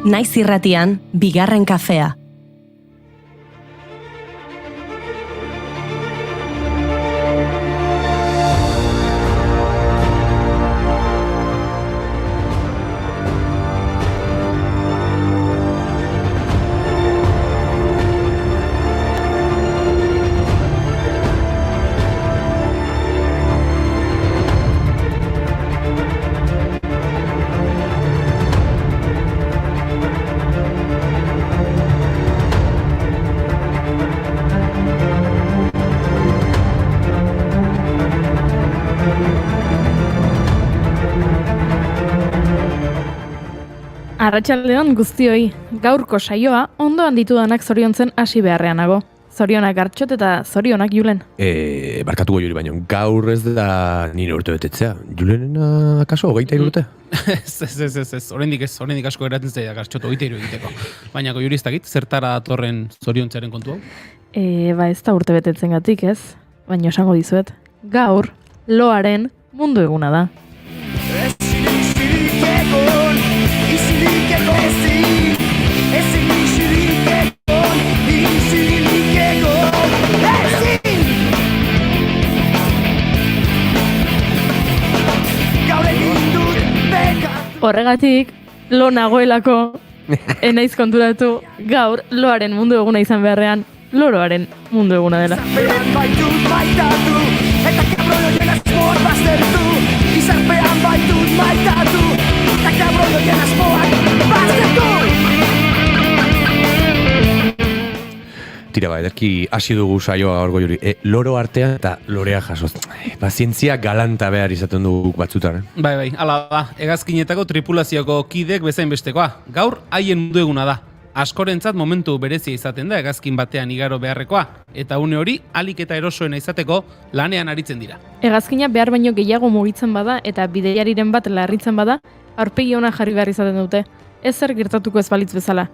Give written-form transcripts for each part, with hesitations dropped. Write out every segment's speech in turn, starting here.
Naiz irratian, bigarren kafea. Arratsaldeon guztioi, gaurko saioa ondoan ditudanak zoriontzen hasi beharrean nago. Zorionak Artxot eta zorionak Julen. Barkatuko Juri, baino gaur ez da nire urte betetzea. Julenena akaso, 23 urte? Ez, oraindik asko geratzen zaidak Artxot 23 egiteko. Baina Juri ez dakit, zertara datorren zoriontzearen kontu hau? Ez da urte betetzen gatik, ez? Baina esango dizuet, gaur loaren mundu eguna da. Horregatik, lo nagoelako, enaiz konturatu, gaur loaren mundu eguna izan beharrean, loroaren mundu eguna dela. Tira ederki hasi dugu saioa gaurko Juri. Loro artean eta lorea jasoz. Pazientzia galanta behar izaten dugu batzutan. Bai, hala da. Hegazkinetako tripulazioko kidek bezain bestekoa. Gaur haien mundu eguna da. Askorentzat momentu berezia izaten da hegazkin batean igaro beharrekoa. Eta une hori, alik eta erosoena izateko lanean aritzen dira. Hegazkina behar baino gehiago mugitzen bada eta bidaiariren bat larritzen bada, aurpegi ona jarri behar izaten dute. Ez zer gertatuko ez balitz bezala.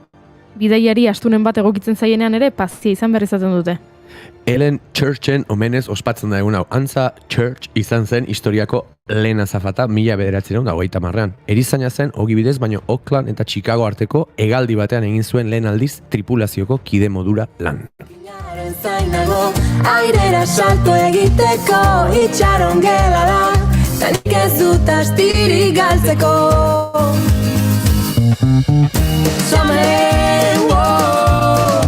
Bidaiari astunen bat egokitzen zaienean ere pazia izan behar izaten dute. Ellen Churchen omenez ospatzen da egun hau. Antza Church izan zen historiako lehen azafata 1930ean. Erizaina zen ogibidez, baino Oakland eta Chicago arteko hegaldi batean egin zuen lehen aldiz tripulazioko kide modura lan. Zainago, airera salto egiteko itxaron gela da, zanik ez dut astirik galtzeko. Someday, whoa,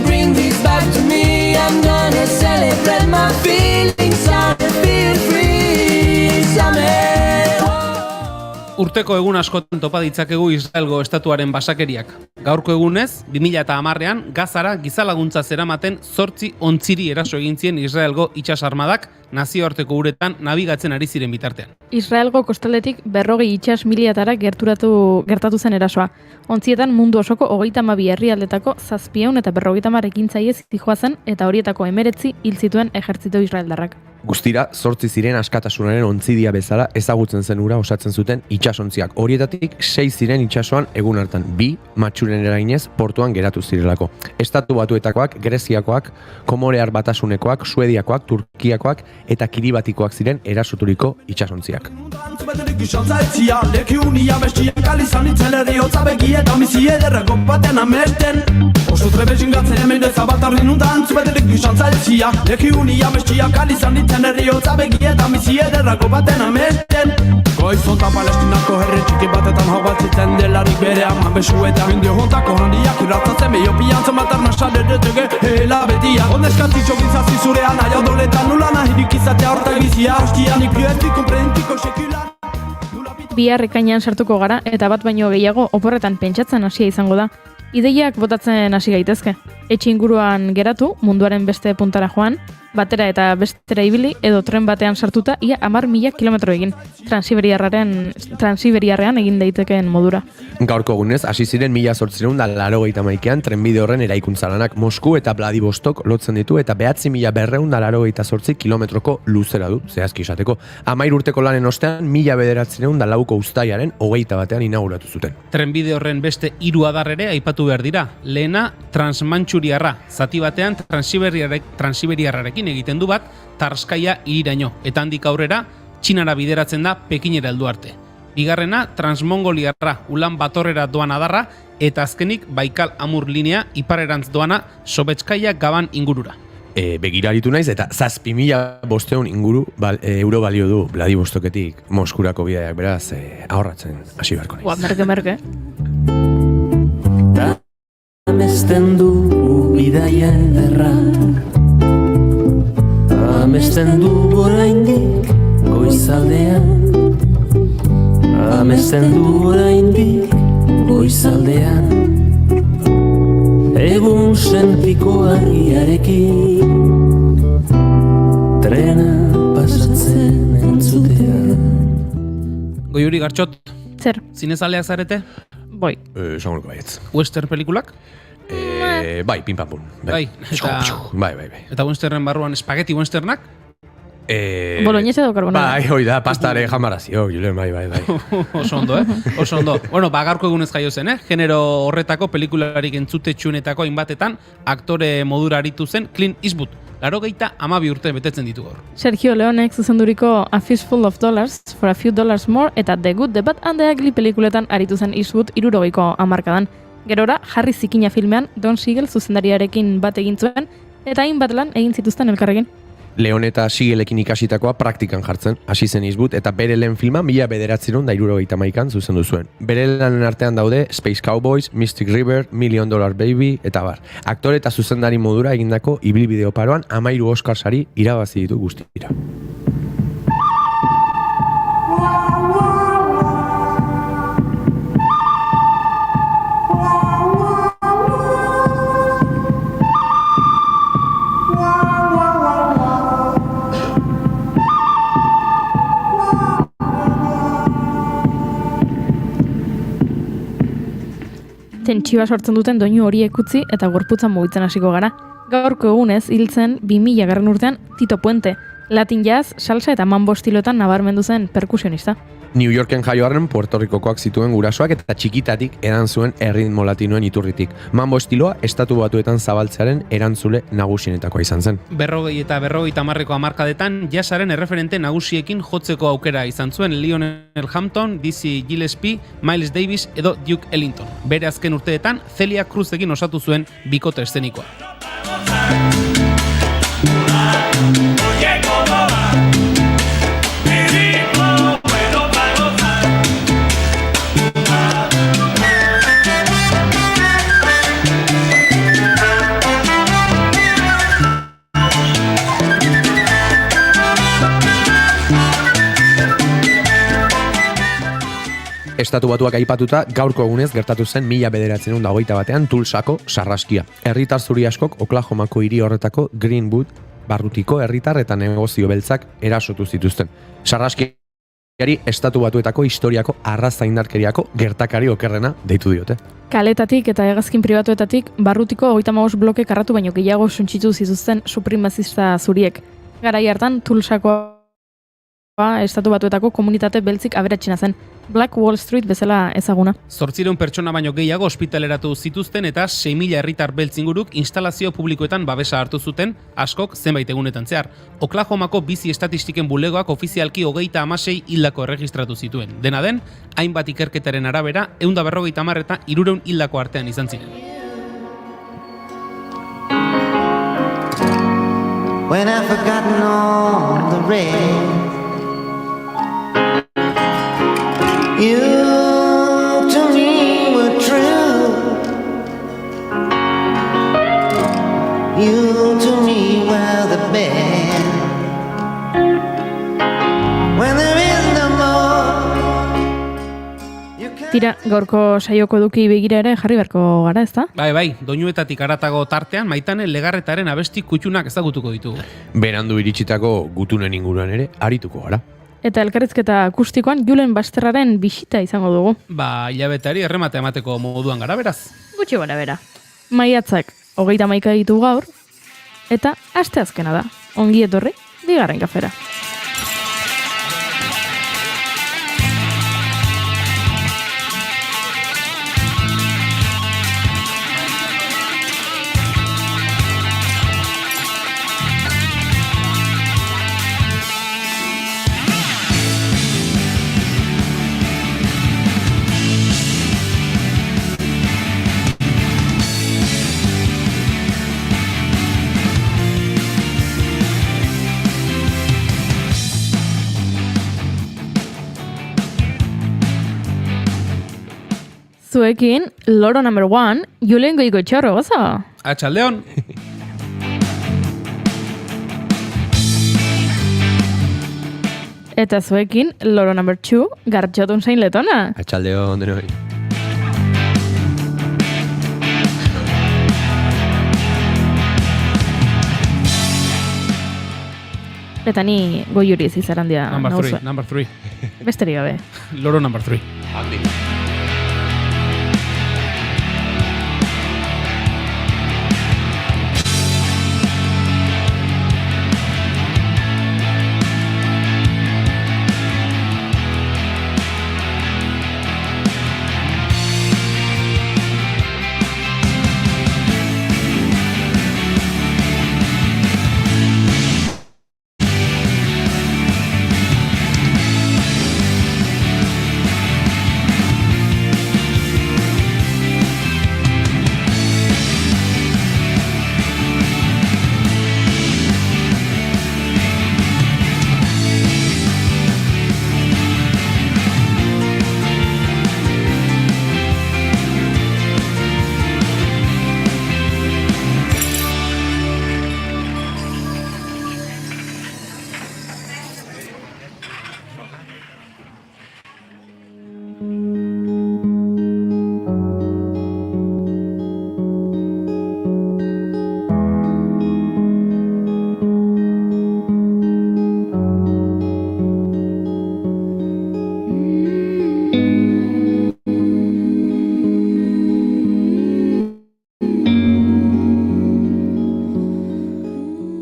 bring this back to me, I'm gonna celebrate my feelings and feel free. Someday, whoa. Urteko egun askotan topa ditzakegu Israelgo estatuaren basakeriak. Gaurko egunez, 2010ean Gazara gizalaguntza zeramaten 8 ontziri eraso egin zien Israelgo itsasarmadak nazioarteko uretan nabigatzen ari ziren bitartean. Israelgo kostaldetik 40 itsas miliatara gertatu zen erasoa. Ontzietan mundu osoko 32 herrialdetako 750 eta 50 ekintzaile zihoazen eta horietako 19 hil zituen ejertzito israeldarrak. Guztira, 8 ziren askatasunaren ontzidia bezala ezagutzen zen ura osatzen zuten itsasontziak. Horietatik 6 ziren itsasoan egun hartan, 2 matxuren eraginez portuan geratu zirelako. Estatu Batuetakoak, Greziakoak, Komorear Batasunekoak, Suediakoak, Turkiakoak eta Kiribatikoak ziren erasoturiko itsasontziak. Goizonta Palestinako herri txiki batetan hobatzen delarik bere ama besu eta indio hontako handiak irratatzen behiopian zomatar nasaderetege hela betia. Ondeskantitxo gizazi zurean aia doletan nula nahirik izatea hortak bizia hoskian ikriesti komprendentiko sekulan. Bihar ekainean sartuko gara eta bat baino gehiago oporretan pentsatzen hasia izango da. Ideiak botatzen hasi gaitezke. Etxe inguruan geratu, munduaren beste puntara joan, batera eta bestera ibili edo tren batean sartuta ia 10.000 kilometro egin, Transiberiarrean egin daitekeen modura. Gaurko egunez, hasi ziren 1881ean trenbide horren eraikuntza lanak. Mosku eta Vladivostok lotzen ditu eta 9.288 kilometroko luzera du, zehazki esateko. 13 urteko lanen ostean, 1904ko uztailaren 21ean inauguratu zuten. Trenbide horren beste 3 adar ere aipatu behar dira. Lehena, Transmantxuriarra, zati batean Transiberiarrarekin egiten du bat, Tarskaia iriraino, eta handik aurrera, Txinara bideratzen da Pekinera heldu arte. Bigarrena, Transmongoliarra, Ulan Batorrera doan adarra, eta azkenik Baikal Amur linea iparerantz doana Sobetskaia Gaban ingurura. Begiraritu naiz eta 7.500 inguru euro balio du Vladivostoketik Moskurako bideak, beraz ahorratzen hasi beharko naiz. Merke. Amesten du bidaia ederra, amesten du oraindik goizaldean, amesten du oraindik goizaldean, egun sentiko argiarekin, trena pasatzen entzutean. Goiuri Gartxot, Zer, zinezaleak zarete? boi. Esango baietz. Western pelikulak? Bai, pin-pam-pum. Bai, Bai. Eta westernen barruan espageti westernak? Boloñese edo carbonara. Bai, hoi da, pastare jamarazio, Julen, bai. Oso ondo, Oso ondo. Bueno, gaurko egunez jaio zen, Genero horretako pelikularik entzutetxuenetako hainbatetan aktore modura aritu zen Clint Eastwood. 82 urte betetzen ditu gaur. Sergio Leonek zuzenduriko A Fistful of Dollars for a Few Dollars More eta The Good, The Bad and The Ugly pelikuletan aritu zen Eastwood 60ko hamarkadan. Gerora, Harry Zikina filmean Don Siegel zuzendariarekin bat egin zuen eta hainbat lan egin zituzten elkarrekin. Leon eta Siegelekin ikasitakoa praktikan jartzen, hasi zen Eastwood, eta bere lehen filma 1971an zuzendu zuen. Bere lanen artean daude Space Cowboys, Mystic River, $1 Million Baby, eta bar. Aktore eta zuzendari modura egindako ibilbide oparoan 13 Oscar sari irabazi ditu guztira. Tentsioa sortzen duten doinu horiek utzi eta gorputza mugitzen hasiko gara. Gaurko egunez hiltzen 2000 urtean Tito Puente, Latin jazz, salsa eta mambo estiloetan nabarmendu zen perkusionista. New Yorken jaio arren Puerto Ricokoak zituen gurasoak eta txikitatik edan zuen erritmo latinoen iturritik. Mambo estiloa Estatu Batuetan zabaltzearen erantzule nagusienetakoa izan zen. 40 eta 50ko hamarkadetan jazzaren erreferente nagusiekin jotzeko aukera izan zuen Lionel Hampton, Dizzy Gillespie, Miles Davis edo Duke Ellington. Bere azken urteetan Celia Cruzekin osatu zuen bikote eszenikoa. Estatu Batuak aipatuta gaurko egunez gertatu zen 1921ean Tulsako sarraskia. Herritar zuri askok Oklahomako hiri horretako Greenwood barrutiko herritar eta negozio beltzak erasotu zituzten. Sarraskiari Estatu Batuetako historiako arrazaindarkeriako gertakari okerrena deitu diote. Kaletatik eta hegazkin pribatuetatik barrutiko 35 bloke karratu baino gehiago suntsitu zituzten supremazista zuriek. Garai hartan Tulsakoa Estatu Batuetako komunitate beltzik aberatsena zen. Black Wall Street bezala ezaguna. 800 pertsona baino gehiago ospitaleratu zituzten eta 6.000 herritar beltz inguruk instalazio publikoetan babesa hartu zuten, askok zenbait egunetan zehar. Oklahomako bizi estatistiken bulegoak ofizialki 36 hildako erregistratu zituen. Dena den, hainbat ikerketaren arabera, 150 eta 300 hildako artean izan ziren. When I've forgotten all the rest, you to me were true. You to me were the best. When there is no more, you can... Tira, gaurko saioko eduki begira ere jarri beharko gara, ezta? Bai, doinuetatik haratago tartean Maitane Legarretaren abesti kutxunak ezagutuko ditugu. Berandu iritsitako gutunen inguruan ere arituko gara. Eta elkarrizketa akustikoan Julen Basterraren bisita izango dugu. Hilabeteari erremate emateko moduan gara, beraz. Gutxi gara bera. Maiatzak 31 ditu gaur, eta asteazkena da. Ongi etorri, bigarren kafera. zuekin, loro number 1, Julen Goikoetxebarri gozo. Atxaldeon. Eta zuekin, loro number 2, Gartxotun Sain Letona. Atxaldeo denoi. Eta ni goiuriz izarandia. Number 3. Besterik gabe. Loro number 3. Handi.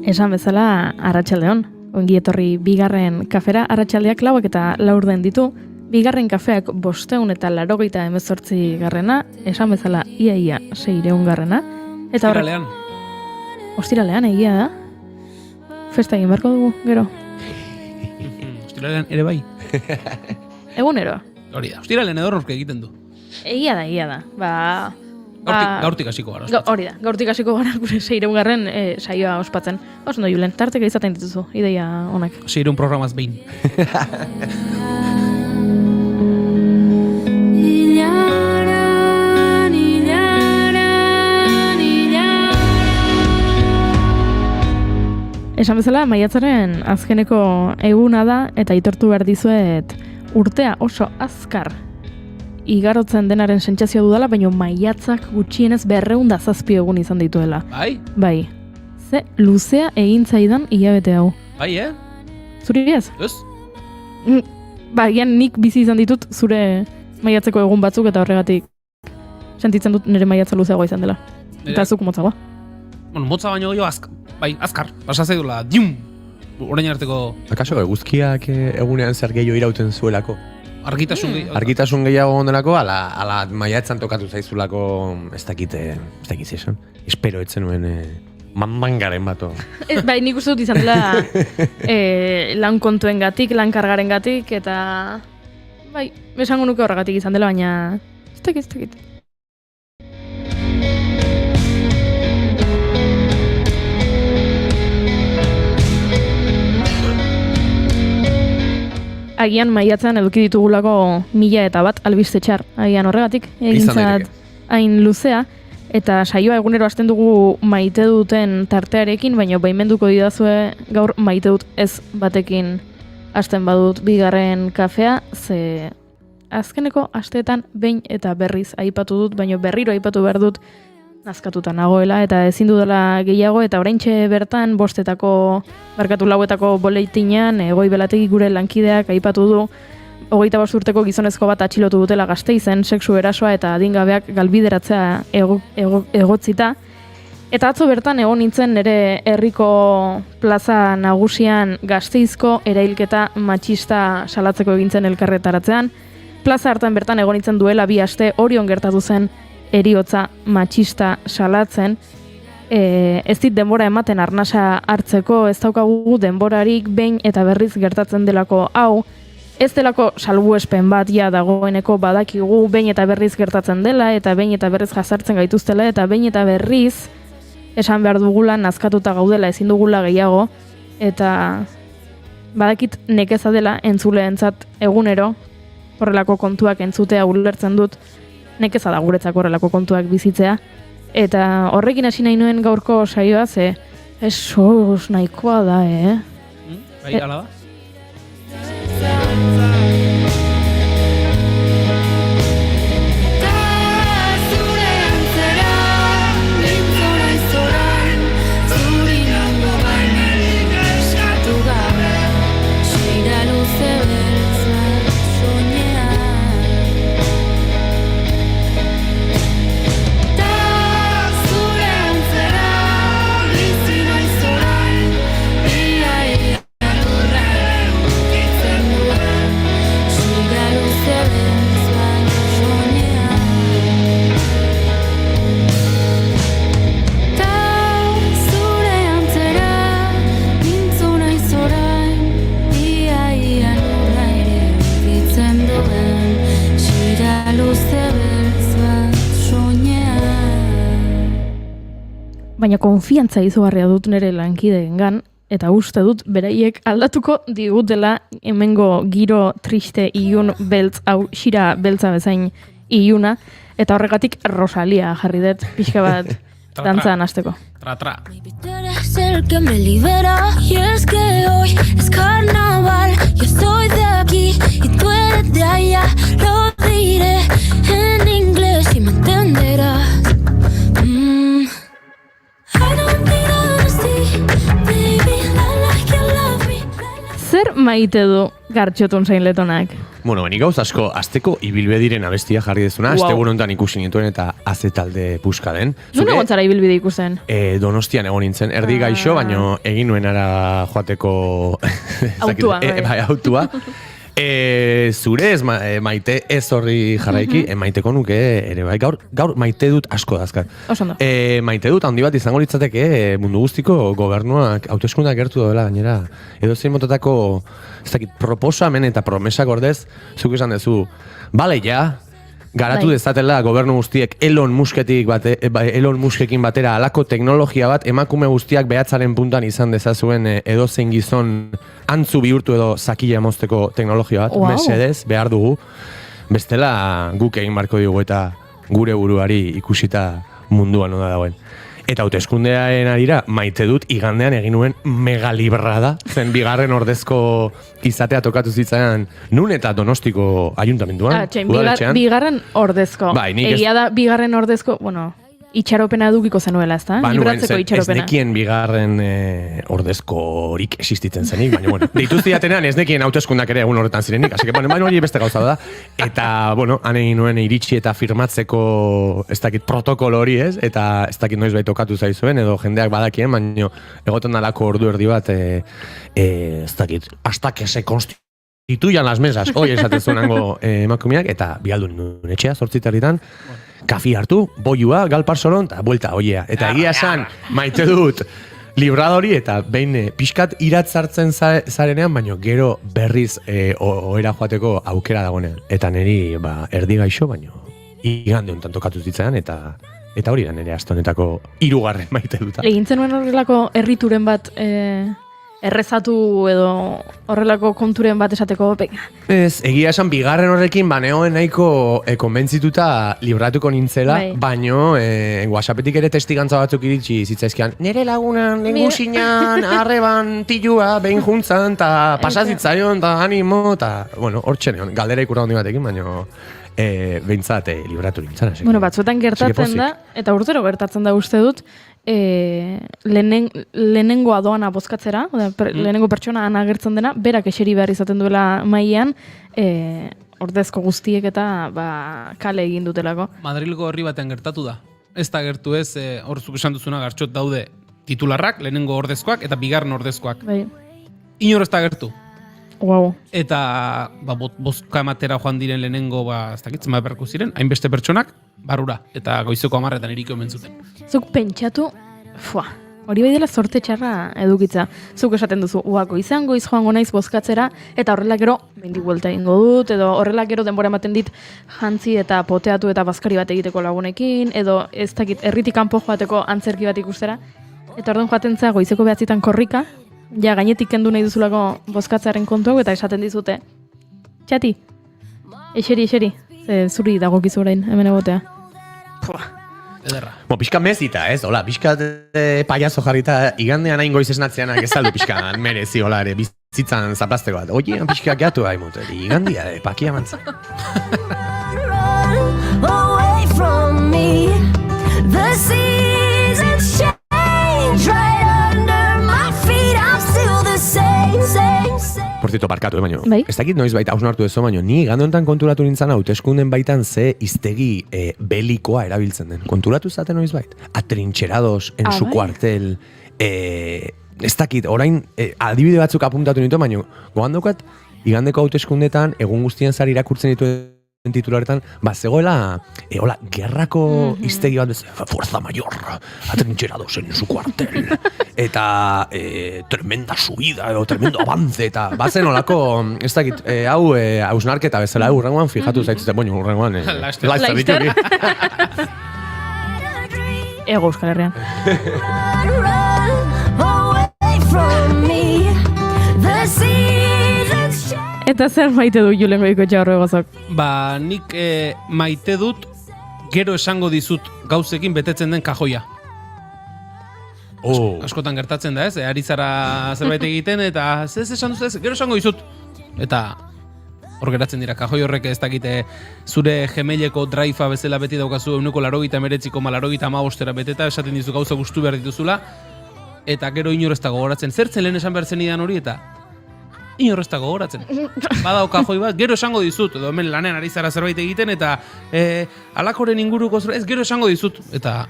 Esan bezala, arratsaldeon. Ongi etorri bigarren kafera, arratsaldeak 4:04 ditu. Bigarren kafeak 588 garrena, esan bezala ia 600 garrena. Eta horrek, ostiralean egia da. Festa egin beharko dugu, gero. Ostiralean ere bai. Egunero. Hori da, ostiralean edorrozke egiten du. Egia da. Gaurtik hasiko gara. Hori da, gaurtik hasiko gara gure 600 saioa ospatzen. Ondo Julen, tarteka izaten dituzu, ideia onak. 600 programaz behin. Esan bezala, maiatzaren azkeneko eguna da eta aitortu behar dizuet urtea oso azkar igarotzen denaren sentsazioa dudala, baina maiatzak gutxienez 207 egun izan dituela. Bai? Bai. Ze luzea egin zaidan hilabete hau. Bai, Zuri ez? Ez? Gian nik bizi izan ditut zure maiatzeko egun batzuk eta horregatik sentitzen dut nire maiatza luzeagoa izan dela. Eta zuk motzagoa. Bueno, motza baino gehiago azkar. Pasazeidula, dium! Orain arteko Akaso eguzkiak egunean zer gehiago irauten zuelako? argitasun gehiago. Argitasun gehiago ondenako, ala maiatzan tokatu zaizulako, ez dakit esan. Espero etzen nuen mangaren bato. Bai, nik uste dut izan dela lan kontuen gatik, lan kargaren gatik, eta bai, esango nuke horregatik izan dela, baina ez dakit. Agian maiatzan eduki ditugulako 1001 albiste txar. Agian horregatik egintzat hain luzea. Eta saioa egunero hasten dugu maite duten tartearekin, baina baimenduko didazue gaur maite dut ez batekin hasten badut bigarren kafea, ze azkeneko asteetan behin eta berriz aipatu dut, baina berriro aipatu behar dut nazkatuta nagoela, eta ezin dudala gehiago, eta oraintxe bertan 5-lauetako boleitinean Goi Belategi gure lankideak aipatu du 25 urteko gizonezko bat atxilotu dutela Gasteizen, sexu erasoa eta adingabeak galbideratzea egotzita. Eta atzo bertan egon nintzen nire herriko plaza nagusian Gasteizko erailketa matxista salatzeko egintzen elkarretaratzean. Plaza hartan bertan egon nintzen duela 2 aste Orion gertatu zen heriotza matxista salatzen. Ez dit denbora ematen arnasa hartzeko, ez daukagu denborarik behin eta berriz gertatzen delako hau. Ez delako salbuespen bat ja dagoeneko badakigu behin eta berriz gertatzen dela, eta behin eta berriz jazartzen gaituztela, eta behin eta berriz esan behar dugula nazkatuta gaudela, ezin dugula gehiago, eta badakit nekeza dela entzuleentzat egunero, horrelako kontuak entzutea ulertzen dut, nekeza da guretzako horrelako kontuak bizitzea. Eta horrekin hasi nahi nuen gaurko saioa, ze esos nahikoa da, Bai, ala da? Baina konfiantza izugarria dut nire lankideengan, eta uste dut beraiek aldatuko digutela hemengo giro triste ilun beltz, hau xira beltza bezain iluna, eta horregatik Rosalia jarri dut pixka bat dantzan hasteko. Tra. Baby, tú eres el que me libera y es que hoy es carnaval. Yo soy de aquí y tú eres de allá. Lo diré en inglés y me entenderás. I don't need honesty, baby, like you love me. Zer maite du Gartxotun Zain Letonak? Bueno, nik gauz asko, azteko ibilbediren abestia jarri dezuna, Wow. azte honetan ikusi nituen eta azetalde puskaden. Nuna gontzara ibilbide ikusten? Donostian egon nintzen, erdi gaixo, baino egin nuen ara joateko... Autua, bai. Bai, autua. Zure ez maite ez horri jarraiki, maiteko nuke ere bai, gaur maite dut asko dazkat. Oso ondo. Maite dut handi bat izango litzateke mundu guztiko gobernuak hauteskundeak gertu daudela gainera. Edo zein motatako ez dakit, proposamen eta promesak ordez, zuk esan dezu, bale ja, garatu Bai. dezatela gobernu guztiek Elon Muskekin batera alako teknologia bat emakume guztiak behatzaren puntan izan dezazuen edozein gizon antzu bihurtu edo zakila mozteko teknologia bat, Wow. mesedez, behar dugu. Bestela guk egin barko dugu eta gure buruari ikusita munduan oda dagoen. Eta hauteskundearen arira, maite dut, igandean egin nuen megalibrada, zen bigarren ordezko izatea tokatu zitzaidan nun eta Donostiko ayuntamentuan, udaletxean. Bigarren ordezko. Bai, nik ez- Egia da, bigarren ordezko, bueno, itxaropena edukiko zenuela, ezta? Libratzeko ez itxaropena. nekien bigarren ordezkorik existitzen zenik, baina, bueno, deitu zidatenean ez nekien hauteskundak ere egun horretan zirenik, así que, bueno, hori beste gauza da. Eta, bueno, han egin nuen iritsi eta firmatzeko, ez dakit, protokolo hori, ez? Eta ez dakit noiz bai tokatu zaizuen, edo jendeak badakien, baina egoten dalako ordu erdi bat, ez dakit, hasta que se constituyan las mesas, hoi esaten zuenango emakumeak, eta bialdu nuen etxea, 8:00 kafi hartu, boiua, galparsoron, eta buelta, oiea. Eta egia esan, maite dut, libradori, eta behin pixkat iratzartzen zarenean, baino gero berriz ohera joateko aukera dagoenean. Eta niri, erdi gaixo, baino, igande honetan tokatu zitzaidan, eta hori da nire astonetako 3. maite duta. Egintzen nuen horrelako errituren bat errezatu edo horrelako konturen bat esateko, Ez, egia esan bigarren horrekin baneoen nahiko konbentzituta libratuko nintzela, Bai. baino WhatsAppetik ere testigantza batzuk iritsi zitzaizkian. Nere lagunan, lengusinan, arreban, tilua, behin juntzan, eta pasazitzaion, eta animo, eta, bueno, hor txeneon, galdera ikurra hondi batekin, baino behintzat libratu nintzen. Bueno, batzuetan gertatzen da, eta urtero gertatzen da uste dut, lehenengo doana bozkatzera, lehenengo pertsona ana agertzen dena, berak eseri behar izaten duela mailean, ordezko guztiek eta kale egin dutelako. Madrilgo horri batean gertatu da. Ez da gertu ez, hor zuk esan duzuna Gartxot daude titularrak, lehenengo ordezkoak eta bigarren ordezkoak. Bai. Inor ez da gertu. Wow. Eta bozka ematera joan diren lehenengo, ez dakitzen berko ziren, hainbeste pertsonak, barura. Eta goizeko 10:00 iriki omen zuten. Zuk pentsatu, hori bai dela sorte txarra edukitza. Zuk esaten duzu, goiz joango naiz bozkatzera, eta horrela gero, mendi buelta egingo dut, edo horrela gero denbora ematen dit jantzi eta poteatu eta bazkari bat egiteko lagunekin, edo ez dakit, herritik kanpo joateko antzerki bat ikustera, eta orduan joaten za goizeko 9:00 korrika, ja gainetik kendu nahi duzulako bozkatzaren kontu hau, eta esaten dizute, txati, eseri, Zuri dagokizu orain, hemen egotea. Ederra. Pixka mezita, ez? Hola, pixka payaso jarrita igandean hain goiz esnatzeanak ez aldu pixka merezi, hola, ere, bizitzan zaplasteko bat. Oiean pixka gatu haimut, igandia, pakia mantza. Away from me, the seasons change right under my feet. I'm still the same. Portito, barkatu, baino. Bai. Ez dakit noiz baita hausnartu ezo, baino, ni igande honetan konturatu nintzen hauteskunden baitan ze iztegi belikoa erabiltzen den. Konturatu zaten noiz bait? Atrincherados en su bai. cuartel. Ez dakit, orain adibide batzuk apuntatu nitu, baino, gogandokat, igandeko hauteskundetan, egun guztien zari irakurtzen dituen titularetan, zegoela, hola, gerrako iztegi bat bezala, fuerza mayor, atrincherados en su cuartel, eta tremenda subida, edo tremendo avance, eta bazen olako, ez dakit, hau, hausnarketa bezala, urrengoan, fijatu zaitzute, bueno, urrengoan, laizter dituki. Ego Euskal Herrian. Away from me, the seasons change. Eta zer maite du Julen Goikoetxea horregozok? Nik maite dut, gero esango dizut gauzekin betetzen den kajoia. Askotan gertatzen da, ez? Ari zara zerbait egiten, eta ez esan duzu ez, gero esango dizut. Eta hor geratzen dira, kajoi horrek ez dakite zure gemeleko draifa bezala beti daukazu 189,85 beteta, esaten dizu gauza gustu behar dituzula, eta gero inor ez da gogoratzen. Zertzen lehen esan behar zenidan hori, eta inor ez da gogoratzen. Badao kajoi bat, gero esango dizut, edo hemen lanean ari zara zerbait egiten, eta alakoren inguruko ez gero esango dizut, eta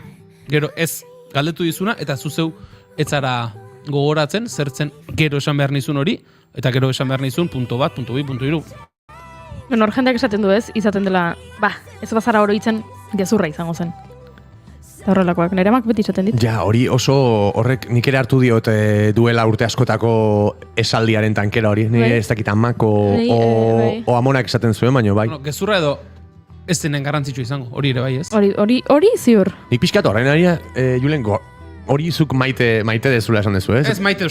gero ez galdetu dizuna, eta zuzeu ez zara gogoratzen, zertzen gero esan behar nizun hori, eta gero esan behar nizun .1, .2, .3. Bueno, hor jendeak esaten du ez, izaten dela, ez bazara oroitzen gezurra izango zen. Eta horrelakoak, nire amak beti izaten dit. Ja, hori oso horrek nik ere hartu diot duela urte askotako esaldiaren tankera hori. Nire ez dakit amako o amonak esaten zuen, baino bai. Bueno, gezurra edo ez zenen garrantzitsu izango, hori ere bai ez? Hori ziur. Nik pixkat horrein ari, Julen, hori zuk maite dezula esan dezu, ez? Ez maite,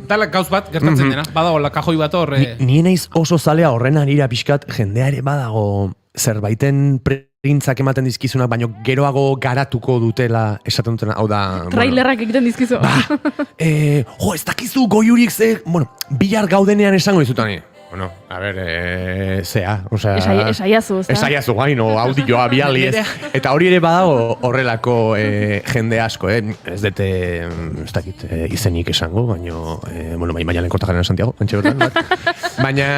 dalak gauz bat gertatzen dena, badago la kajoi bat hor. Ni naiz oso zalea horren arira pixkat jendea ere badago zerbaiten printzak ematen dizkizunak, baino geroago garatuko dutela esaten dutena, hau da... Trailerrak egiten dizkizu. Ez dakizu goiurik ze... Bueno, bihar gaudenean esango dizutani. Bueno, a ver, zea, osea... Esaiazu, ezta? Esaiazu gain, audioa biali, ez. Eta hori ere badago horrelako jende asko, Ez dute, ez dakit, izenik esango, baino, bueno, Maialen Kortajarena Santiago, antxe bertan, bat. Baina,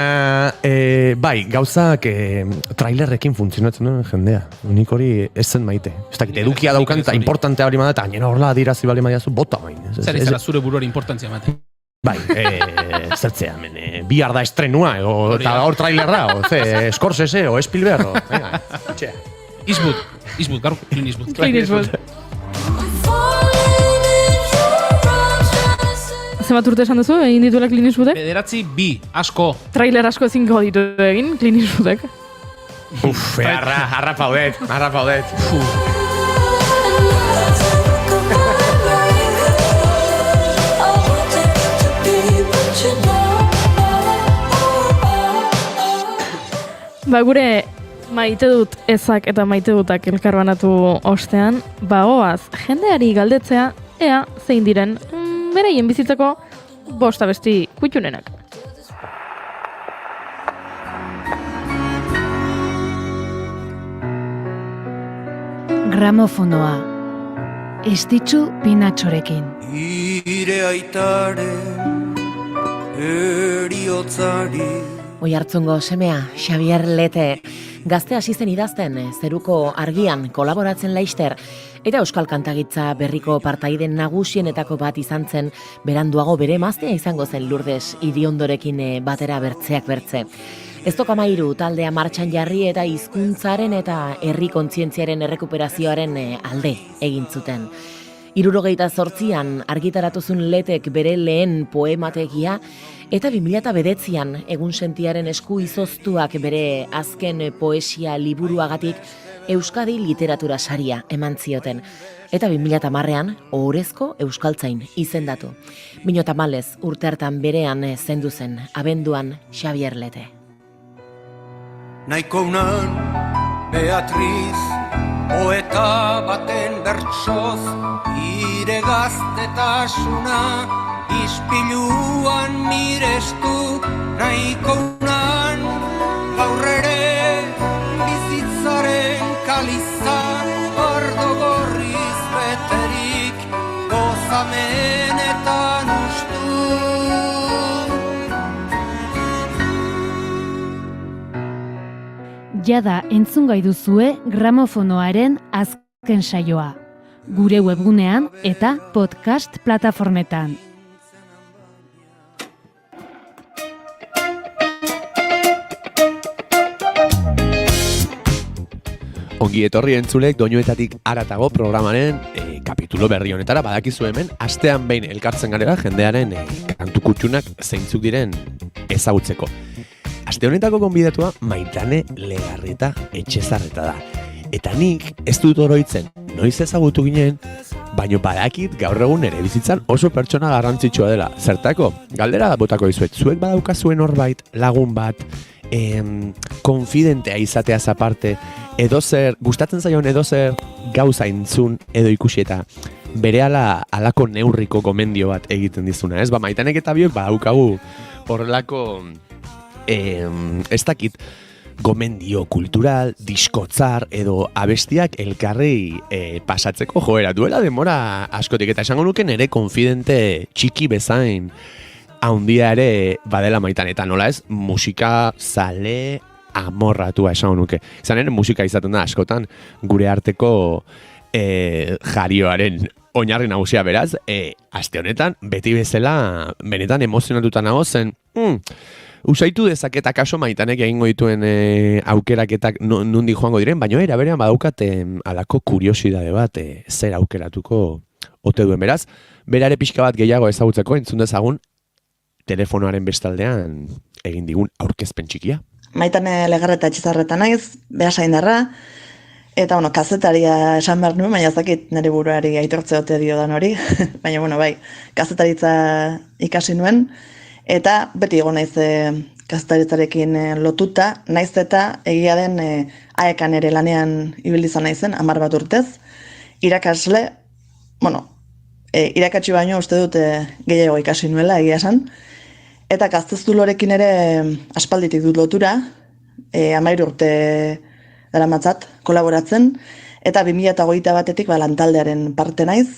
bai, gauzak trailerrekin funtzionatzen duen jendea. Nik hori ez zen maite. Ez dakit, edukia daukan eta importantea hori bada, eta gainera horrela adirazi bali madiazu, bota bain. Zer izela zure buruari importantzia mate. Bai, zertzea, bihar da estrenua, eta gaur trailerra, Scorsese, o Spielberg, venga, txea. Eastwood, gaur, Clint Eastwood. Clint Eastwood. Zenbat urte esan duzu, egin dituela Clint Eastwoodek? 9, asko. Trailer asko ezingo ditu egin, Clint Eastwoodek. Harra paudet. Gure maite dut ezak eta maite dutak elkarbanatu ostean, goaz, jendeari galdetzea, ea zein diren beraien bizitzako 5 abesti kutxunenak. Gramofonoa, Estitxu Pinatxorekin. Ire aitaren eriotzari Oiartzungo semea, Xavier Lete, gazte hasi zen idazten, zeruko argian kolaboratzen laister, eta euskal kantagitza berriko partaiden nagusienetako bat izan zen, beranduago bere emaztea izango zen Lourdes Idiondorekin batera bertzeak bertze. Ez tokamairu taldea martxan jarri eta hizkuntzaren eta herri kontzientziaren errekuperazioaren alde egin zuten. 1978an argitaratuzun Letek bere lehen poemategia, eta 2009an egunsentiaren esku izoztuak bere azken poesia liburuagatik Euskadi literatura saria eman zioten. Eta 2010an ohorezko euskaltzain izendatu. 2010 urte hartan berean zendu zen, abenduan Xavier Lete. Naiko unan Beatriz, poeta baten bertsoz, ire gaztetasuna, ispiluan mirestu nahiko unan, gaur ere bizitzaren kaliza, ordo gorriz beterik, gozamenetan ustu. Jada entzungai duzue gramofonoaren azken saioa. Gure webgunean eta podcast plataformetan. Ongi etorri entzulek doinuetatik haratago programaren kapitulo berri honetara. Badakizu hemen, astean behin elkartzen garela jendearen kantu kutxunak zeintzuk diren ezagutzeko. Aste honetako gonbidatua Maitane Legarreta Etxezarreta da. Eta nik ez dut oroitzen noiz ezagutu ginen, baino badakit gaur egun ere bizitzan oso pertsona garrantzitsua dela. Zertako, galdera botako dizuet, zuek badaukazuen horbait, lagun bat, konfidentea izateaz aparte, edozer, gustatzen zaion edozer gauza entzun edo ikusi eta berehala halako neurriko gomendio bat egiten dizuna, ez? Maitanek eta biok badaukagu horrelako ez dakit, gomendio kultural, diskotzar edo abestiak elkarri pasatzeko joera. Duela demora askotik eta esango nuke nere konfidente txiki bezain haundia ere badela Maitane. Eta nola ez, musika zale amorratua esango nuke. Izan ere musika izaten da askotan gure arteko jarioaren oinarri nagusia, beraz, aste honetan beti bezala benetan emozionatuta nago zen, usaitu dezaketak kaso Maitanek egingo dituen aukeraketak nundi joango diren, baina era berean badaukat alako kuriosidade bat zer aukeratuko ote duen. Beraz, berare pixka bat gehiago ezagutzeko entzun dezagun telefonoaren bestaldean egin digun aurkezpen txikia. Maitane Legarreta Etxezarreta naiz, Beasaindarra, eta kazetaria esan behar nuen, baina ez dakit nire buruari aitortze ote dio dan hori, baina bai, kazetaritza ikasi nuen, eta beti egon naiz kazetaritzarekin lotuta, naiz eta egia den AEKan ere lanean ibili izan naizen, 10 bat urtez, irakasle, irakatsi baino uste dut gehiago ikasi nuela, egia esan, eta Gaztezulorekin ere aspalditik dut lotura, 13 urte daramatzat kolaboratzen, eta 2021 batetik lantaldearen parte naiz,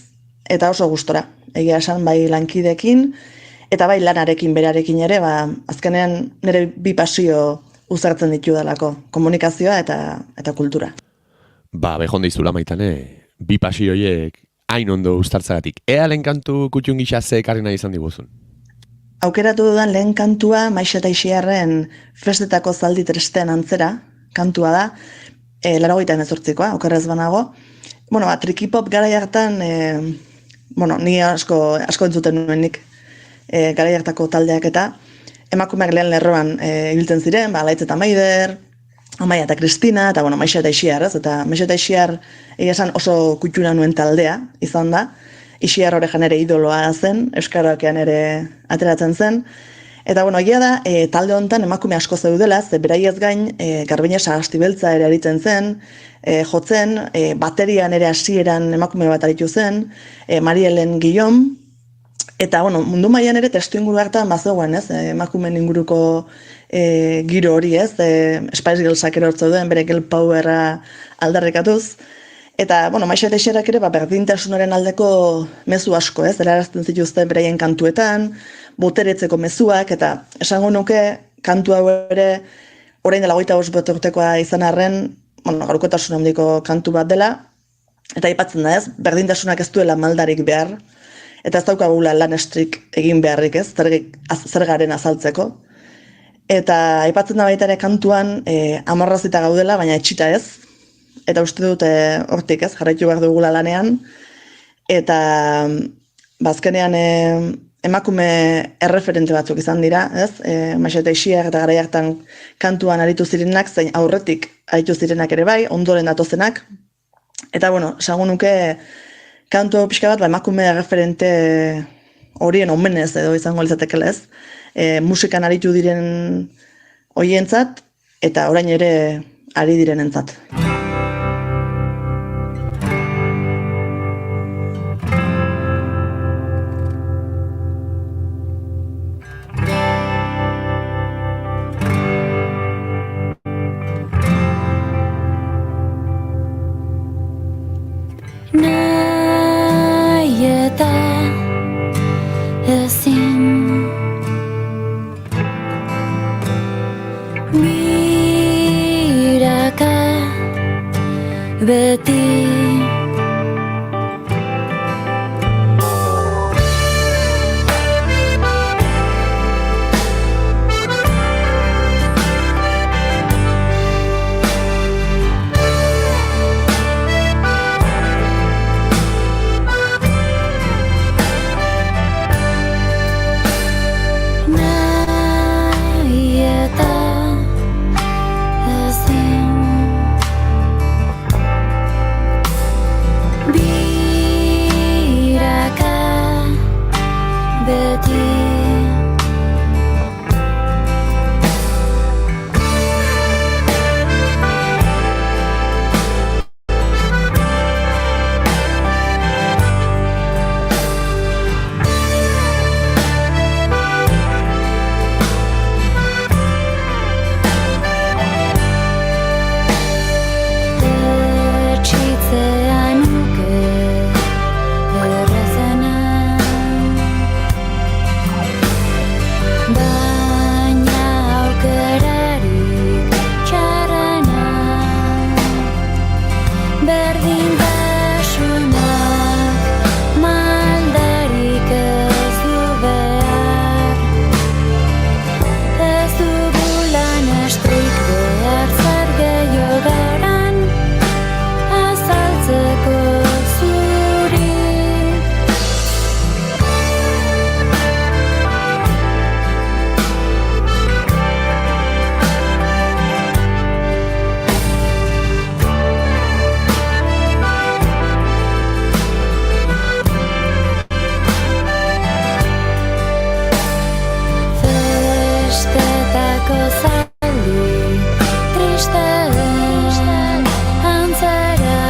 eta oso gustora. Egia esan bai lankidekin, eta bai lanarekin berarekin ere, azkenean nire bi pasio uzartzen ditu dalako, komunikazioa eta kultura. Behon deizula Maitane, bi pasio horiek hain ondo uztartzagatik. Ea lehen kantu kutxun gisa ze ekarri nahi izan diguzun? Aukeratu dudan lehen kantua Maixa eta Ixiarren festetako zaldi tresten antzera kantua da, 88koa, okerrez banago. Trikipop garai hartan, ni asko entzuten nuen nik garai hartako taldeak eta emakumeak lehen lerroan ibiltzen ziren, Laitz eta Maider, Amaia eta Kristina, eta Maixa eta Ixiar, ez? Eta Maixa eta Ixiar egia esan oso kutxuna nuen taldea izan da. Ixiar horrean ere idoloa zen, euskarakean ere ateratzen zen. Eta egia da, talde honetan emakume asko zeudela, ze beraiez gain, Garbine Sagastibeltza ere aritzen zen, jotzen, baterian ere hasieran emakume bat aritu zen, Marielen Guillaume, eta mundu mailan ere testu inguru hartan bazegoen, ez? Emakumeen inguruko giro hori, ez? Spice Girlsak ere hortzeuden, bere girl powera aldarrikatuz. Eta, Maixa eta Ixiarrak ere, berdintasunaren aldeko mezu asko, ez? Erarazten zituzten beraien kantuetan, boteretzeko mezuak, eta esango nuke kantu hau ere, orain dela 25 urtekoa izan arren, gaurkotasun handiko kantu bat dela, eta aipatzen da, ez? Berdintasunak ez duela maldarik behar, eta ez daukagula lan estrik egin beharrik, ez? Zer garen azaltzeko. Eta aipatzen da baita ere kantuan amorrazita gaudela, baina etxita ez. Eta uste dute hortik, ez? Jarraitu behar dugula lanean. Eta bazkenean emakume erreferente batzuk izan dira, ez? Maixa eta Ixiar eta garai hartan kantuan aritu zirenak, zein aurretik aritu zirenak ere bai, ondoren datozenak. Eta, esango nuke kantu pixka bat, emakume erreferente horien omenez edo izango lizatekela, ez? Musikan aritu diren hoientzat, eta orain ere ari direnentzat. Nahi eta ezin biraka beti nahi eta ezin biraka beti etxitzea nuke errazena, baina aukerarik txarrena, berdintasunak maldarik ez du behar, ez dugu lan estrik behar zer gehiago garan azaltzeko zuri. Festetako zaldi tristeen antzera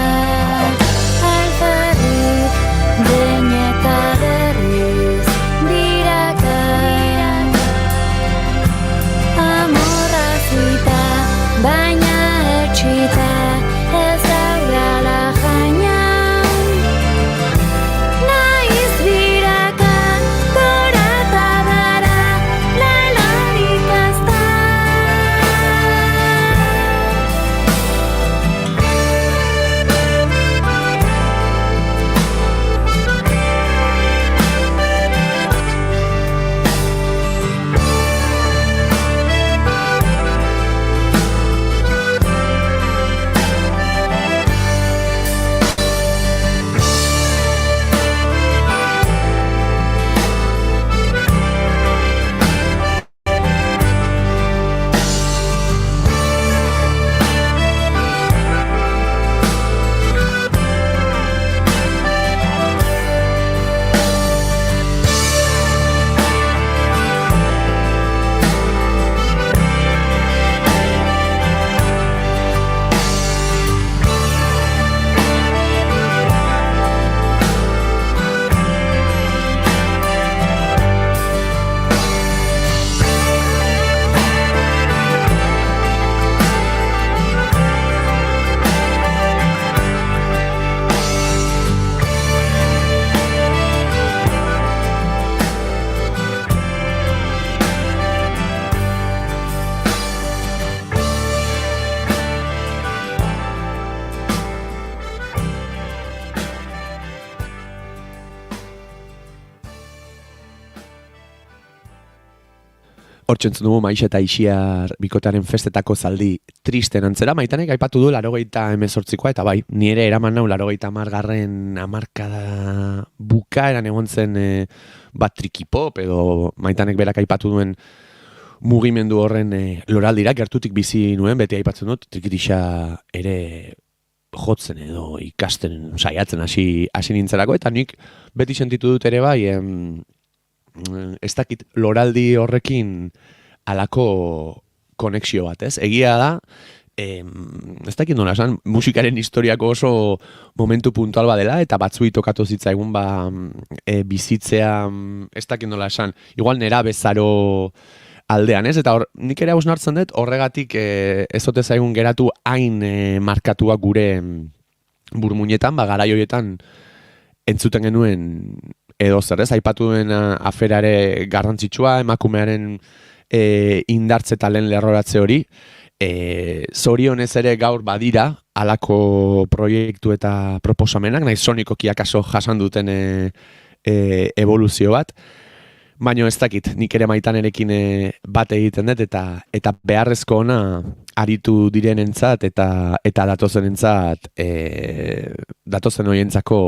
alferrik behin eta berriz biraka amorra zita baina etxita ez aurrala jainan naiz biraka gora eta bera lelarik ez da. Hortxentzun dugu Maixa eta Ixiar bikotaren festetako zaldi tristen antzera. Maitanek aipatu du 98 eta bai, nire eraman nau 90 hamarkada bukaeran egon zen bat trikipop edo Maitanek berak aipatu duen mugimendu horren loraldira gertutik bizi nuen, beti aipatzen dut, trikitixa ere jotzen edo ikasten saiatzen hasi nintzelako, eta nik beti sentitu dut ere bai, ez dakit loraldi horrekin alako konexio bat, ez? Egia da, ez dakit nola esan, musikaren historiako oso momentu puntual badela, eta batzuei tokatu zitzaigun bizitzea, ez dakit nola esan, igual nera bezaro aldean, ez? Eta nik ere hausnartzen dut, horregatik ez ote zaigun geratu hain markatua gure burmuinetan, garai horietan entzuten genuen edo zer, ez? Aipatu duen aferare garrantzitsua, emakumearen indartze eta lehen lerroratze hori, zorionez ere gaur badira halako proiektu eta proposamenak, nahi sonikoki akaso jasan duten evoluzio bat, baina ez dakit, nik ere Maitanerekin bat egiten dut eta beharrezko ona aritu direnentzat eta datozenentzat datozen horientzako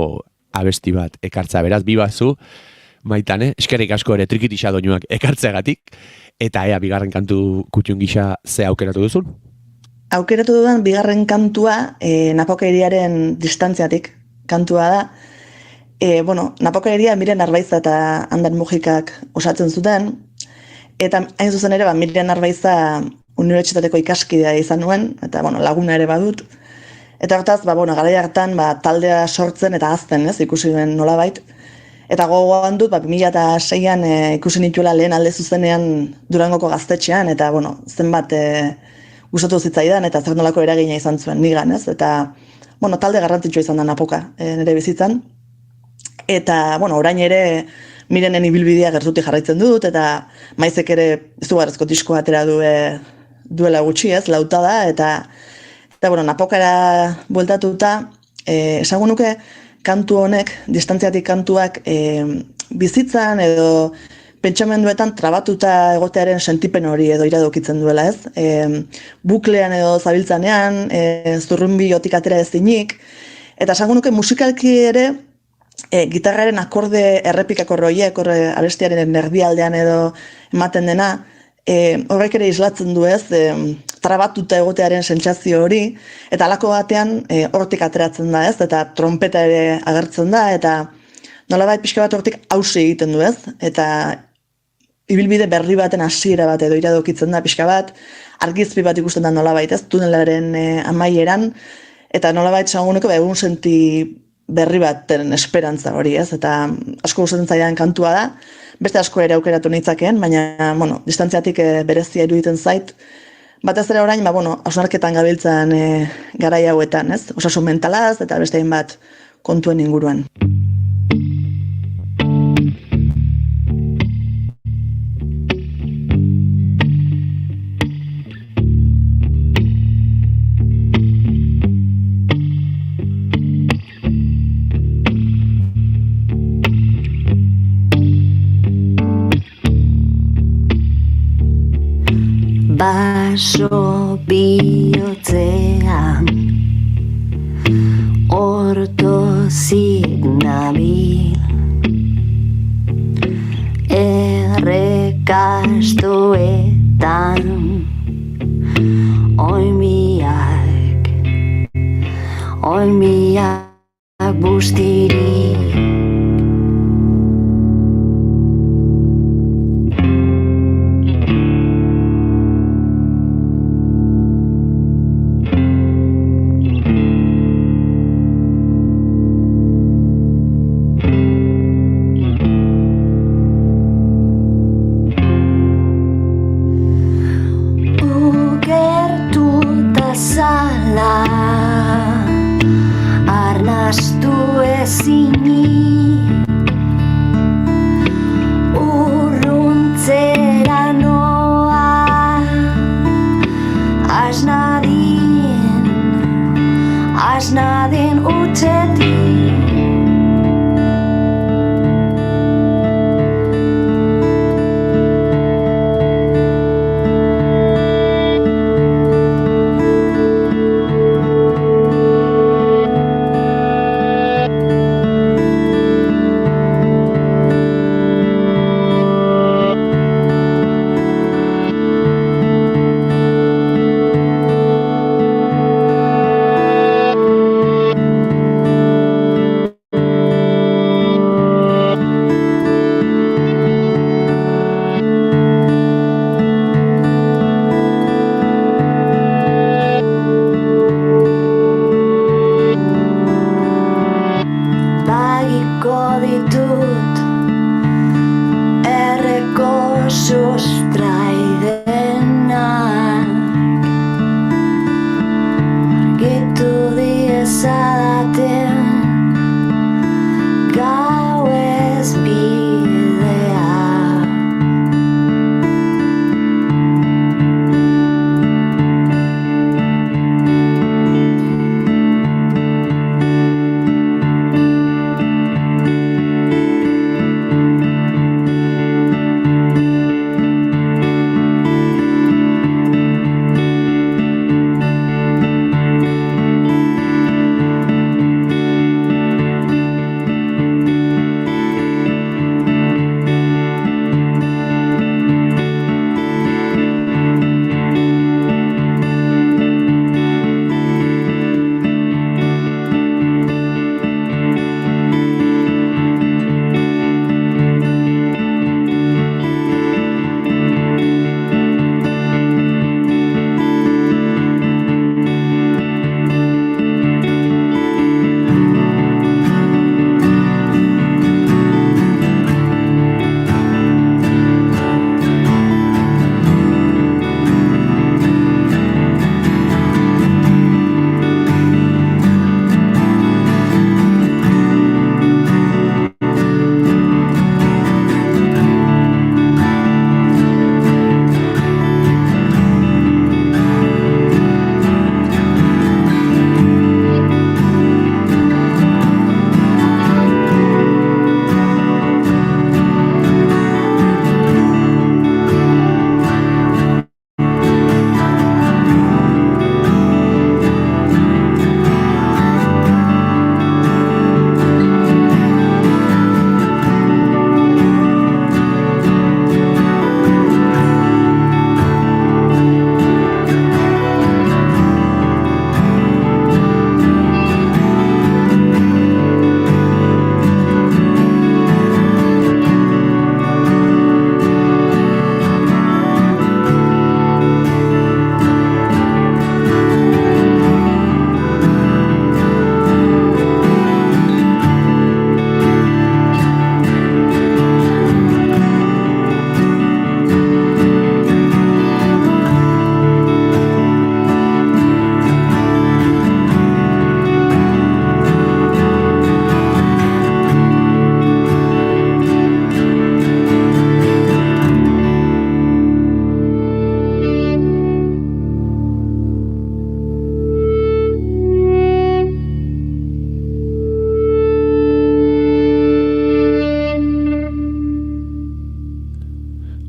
abesti bat ekartza. Beraz, bibazu, Maitane, eskerrik asko ere trikitisa doinuak ekartzeagatik, eta bigarren kantu kutxun gisa ze aukeratu duzun? Aukeratu dudan bigarren kantua Napokeriaren distantziatik kantua da. Napokeria Miren Arbaiza eta Ander Mujikak osatzen zuten, eta hain zuzen ere Miren Arbaiza unibertsitateko ikaskidea izan nuen, eta laguna ere badut. Eta hortaz, garai hartan taldea sortzen eta hazten, ez, ikusi duen nolabait. Eta gogoan dut, 2006an ikusi nituela lehen alde zuzenean Durangoko gaztetxean, eta zenbat gustatu zitzaidan, eta zer nolako eragina izan zuen nigan, ez? Eta talde garrantzitsua izan da Napoka nire bizitzan. Eta orain ere Mirenen ibilbidea gertutik jarraitzen dut, eta maizek ere izugarrizko diskoa atera duela gutxi, ez, lauta da, eta Napokara bueltatuta, esango nuke kantu honek, distantziatik kantuak bizitzan edo pentsamenduetan trabatuta egotearen sentipen hori edo iradokitzen duela, ez? Buklean edo zabiltzanean, zurrunbilotik atera ezinik, eta esango nuke musikalki ere gitarraren akorde errepikako roiek, abestiaren erdialdean edo ematen dena, horrek ere islatzen du, ez, trabatuta egotearen sentsazio hori, eta halako batean hortik ateratzen da, ez, eta trompeta ere agertzen da, eta nolabait pixka bat hortik hausi egiten du, ez, eta ibilbide berri baten hasiera bat edo iradokitzen da pixka bat, argizpi bat ikusten da nolabait, ez, tunelaren amaieran, eta nolabait zaguneko egun senti berri baten esperantza hori, ez, eta asko gustatzen zaidan kantua da, beste asko ere aukeratu nitzakeen, baina, distantziatik berezia iruditzen zait, batez ere orain, hausnarketan gabiltzan garai hauetan, ez? Osasun mentalaz eta beste hainbat kontuen inguruan. Baso bihotzean ortozik nabil errekastoetan oimiak bustirik. sustraidenak argitu diezadaten gauez bidea.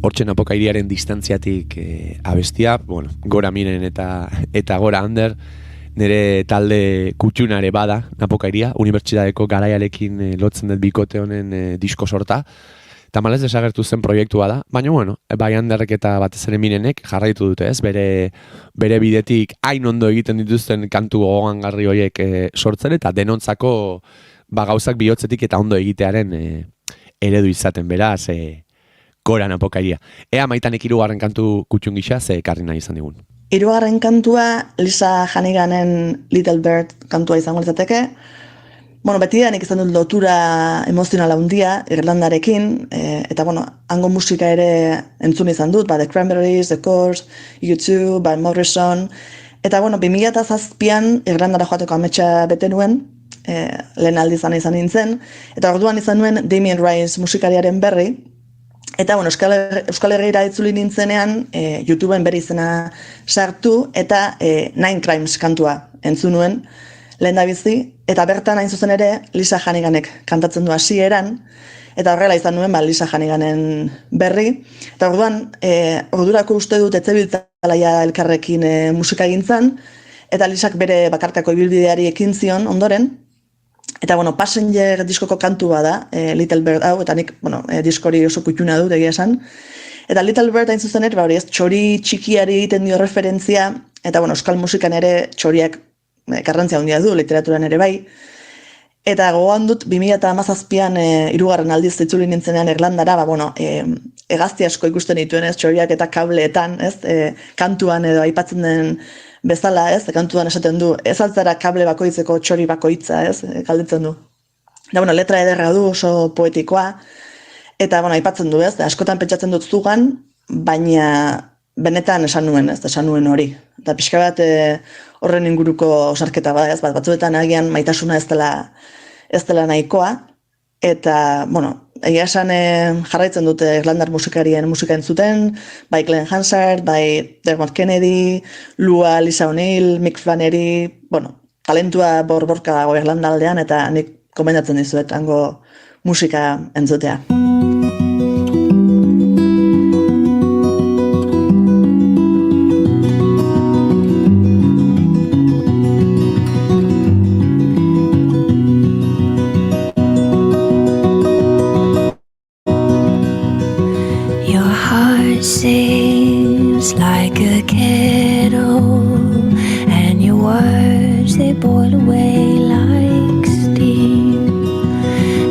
Hortzen Apokairiaren distantziatik abestia, bueno, gora miren eta gora ander, nire talde kutxunare bada, Apokairia, unibertsitateko garaiarekin lotzen dut bikote honen disko sorta, tamalez desagertu zen proiektua da, baina bueno, bai handerrek eta batez ere mirenek jarraitu dute ez, bere bidetik hain ondo egiten dituzten kantu gogoangarri horiek sortzen eta denontzako gauzak bihotzetik eta ondo egitearen eredu izaten, beraz, goran Apokairia. Ea Maitanek 3. kantu kutxun gisa ze ekarri nahi izan digun. 3. kantua Lisa Hanniganen Little Bird kantua izango litzateke. Bueno, betidanik izan dut lotura emozionala handia Irlandarekin, eta bueno, hango musika ere entzun izan dut, The Cranberries, The Course, U2, Van Morrison, eta bueno, 2007an Irlandara joateko ametsa bete nuen, lehen aldiz izan nintzen, eta orduan izan nuen Damien Rice musikariaren berri, eta bueno, Euskal Herriera itzuli nintzenean, YouTubeen bere izena sartu, eta 9 Crimes kantua entzun nuen, lehen da bizi, eta bertan hain zuzen ere Lisa Hanniganek kantatzen du hasieran, eta horrela izan nuen Lisa Hanniganen berri, eta orduan, ordurako uste dut etzebiltzalaia elkarrekin musika egintzan, eta Lisak bere bakarkako ibilbideari ekin zion ondoren, eta bueno, Passenger diskoko kantua da, Little Bird hau, eta nik, bueno, diskori oso kutxuna dut egia esan, eta Little Bird hain zuzen ere, hori ez, txori txikiari egiten dio referentzia, eta bueno, euskal musikan ere txoriak garrantzia handia du, literaturan ere bai. Eta gogoan dut, 2017an 3. aldiz itzuli nintzenean Irlandara, bueno, hegazti asko ikusten dituen, ez, txoriak eta kableetan, ez, kantuan edo aipatzen den bezala, ez, kantuan esaten du, ez altzara kable bakoitzeko txori bakoitza, ez, galdetzen du. Da, bueno, letra ederra du, oso poetikoa, eta, bueno, aipatzen du, ez, askotan pentsatzen dut zugan, baina benetan esan nuen hori. Eta pixka bat horren inguruko osarketa bada, ez, batzuetan agian maitasuna ez dela nahikoa, eta, egia esan jarraitzen dute Irlandar musikarien musika entzuten, bai Glenn Hansard, bai Dermot Kennedy, Lua, Lisa O'Neill, Mick Flannery, talentua borborka dago Irlandaldean, eta nik komendatzen dizuet hango musika entzutea. Seems like a kettle, and your words they boil away like steam,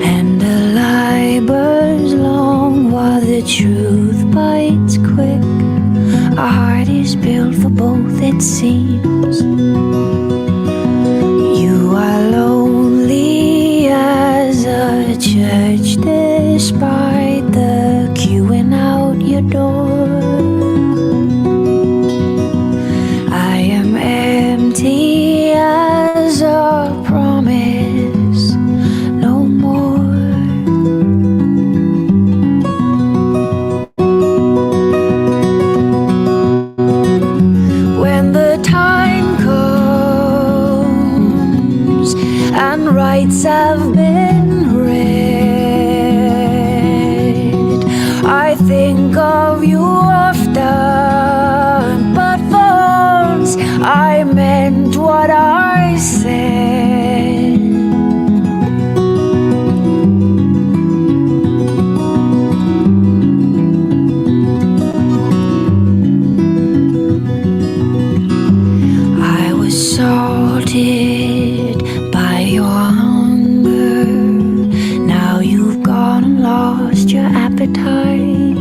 and the lie burns long while the truth bites quick. Our heart is built for both, it seems. You are lonely as a church despite the queuing out your door. I am empty as a promise, no more. When the time comes and rights have been read, I think of you often, but once I meant what I said. I was salted by your hunger. Now you've gone and lost your appetite,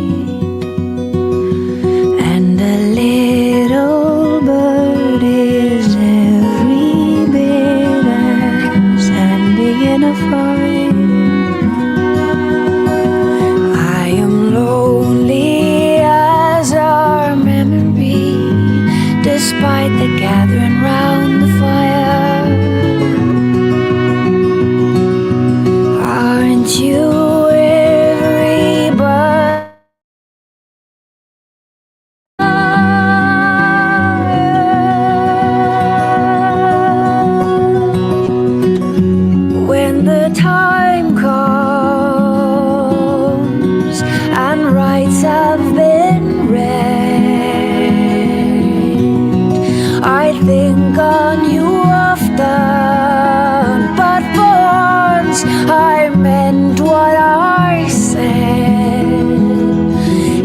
and a little bird is every bit as handy in a fight. I am lonely as our memory, despite the gathering round the fire. Aren't you everybody? When the time comes and rights have been read, I think on you often, but once I meant what I said.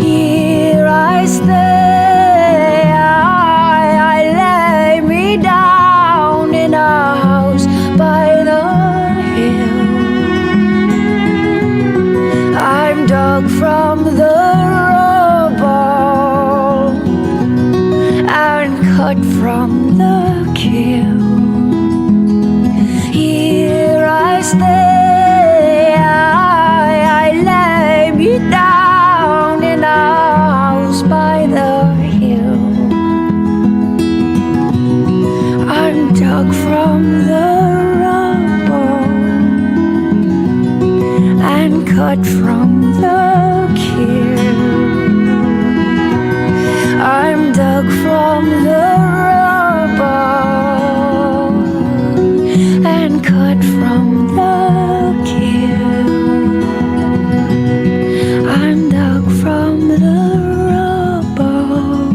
Here I stay, I lay me down in a house by the hill. I'm dug from the rubble and cut from the kill. Here I stay, I lay me down in a house by the hill. I'm dug from the rubble and cut from the kill. I'm dug from the rubble and cut from the kill. I'm dug from the rubble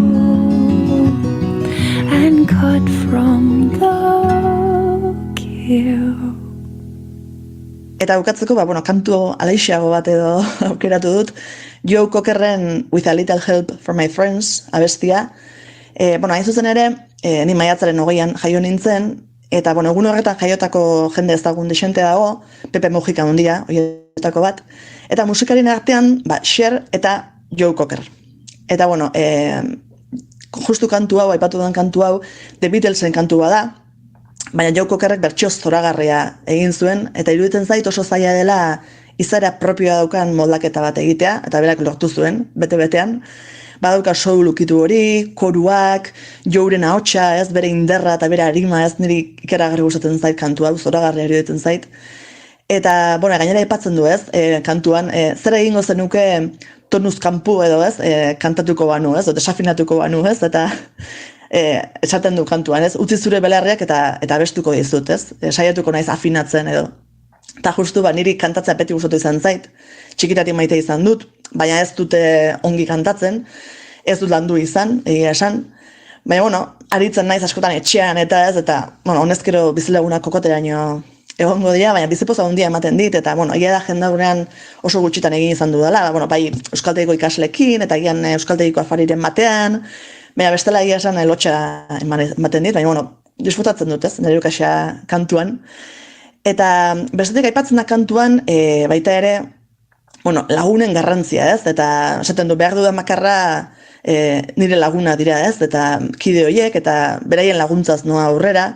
and cut from the kill. Eta bukatzeko, kantu alaixiago bat edo aukeratu dut, Joe Cockerren With a Little Help from My Friends abestia. Hain zuzen ere, ni maiatzaren 20an jaio nintzen, eta egun horretan jaiotako jende ezagun dixente dago, Pepe Mujica handia, horietako bat, eta musikarien artean, Cher eta Joe Cocker. Eta justu kantu hau, aipatu den kantu hau, The Beatlesen kantu bada, baina Joe Cockerrek bertsioz zoragarria egin zuen, eta iruditzen zait oso zaila dela izaera propioa daukan moldaketa bat egitea, eta berak lortu zuen, bete-betean. badauka soul ukitu hori, koruak, jouren ahotsa, ez, bere inderra eta bere arima, ez, niri ikeragarri gustatzen zait kantua, zoragarri iruditzen zait. Eta, bueno, gainera aipatzen du, ez, kantuan, zer egingo zenuke tonuz kanpu edo, ez, kantatuko banu, ez, desafinatuko banu, ez, eta esaten du kantuan, ez, utzi zure belarriak eta bestuko dizut, ez, saiatuko naiz afinatzen edo. Eta justu, niri kantatzea beti gustatu izan zait, txikitatik maite izan dut, baina ez dute ongi kantatzen, ez dut landu izan, egia esan, baina, bueno, aritzen naiz askotan etxean eta ez, eta, bueno, honezkero bizilagunak kokoteraino egongo dira, baina bizipoza handia ematen dit, eta, bueno, egia da jendagunean oso gutxitan egin izan dudala, bueno, bai, euskaltegiko ikaslekin, eta gian euskaltegiko afariren batean, baina bestela egia esan lotxa ematen dit, baina, bueno, disfrutatzen dut, ez, nire ukasia kantuan. Eta bestetik aipatzen da kantuan, baita ere, bueno, lagunen garrantzia, ez, eta esaten du behar dudan makarra nire laguna dira, ez, eta kide horiek, eta beraien laguntzaz noa aurrera.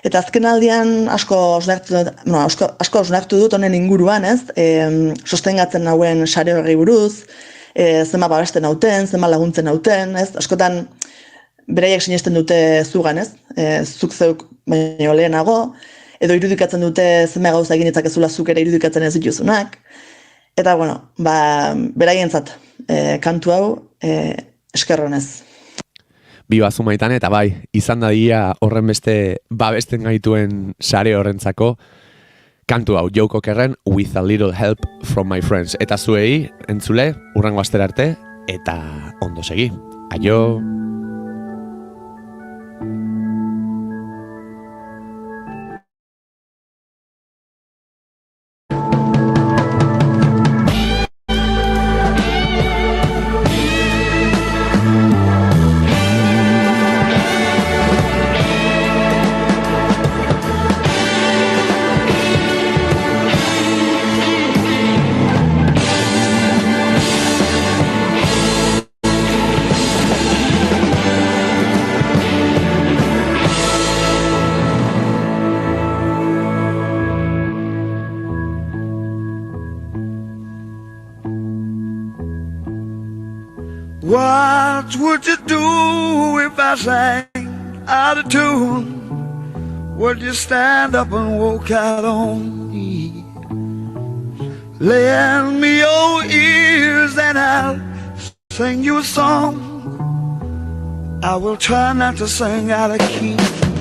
Eta azken aldian asko osnartu dut honen inguruan, ez, sostengatzen nauen sare horri buruz, zenba babesten nauten, zenba laguntzen nauten, ez, askotan beraiek sinesten dute zugan, ez, zuk zeuk baino lehenago, edo irudikatzen dute zenba gauza egin ditzakezula zuk ere irudikatzen ez dituzunak. Eta, bueno, beraientzat kantu hau eskerronez. Bi bazumaitan eta bai, izan dadia horren beste babesten gaituen sare horrentzako kantu hau, Joe Cockerren With a Little Help from My Friends. Eta zuei, entzule, hurrengo astera arte, eta ondo segi. Aio! What would you do if I sang out of tune? Would you stand up and walk out on me? Lend me your ears and I'll sing you a song. I will try not to sing out of key,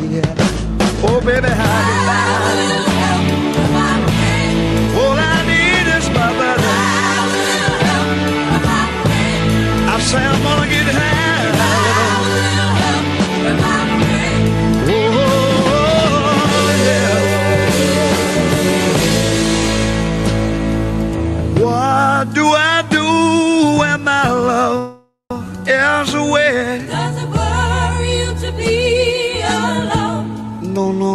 yeah. Oh baby, all I need is my buddy. I say I'm gonna get high. Oh, yeah. What do I do when my love is away? Does it worry you to be alone? No, no.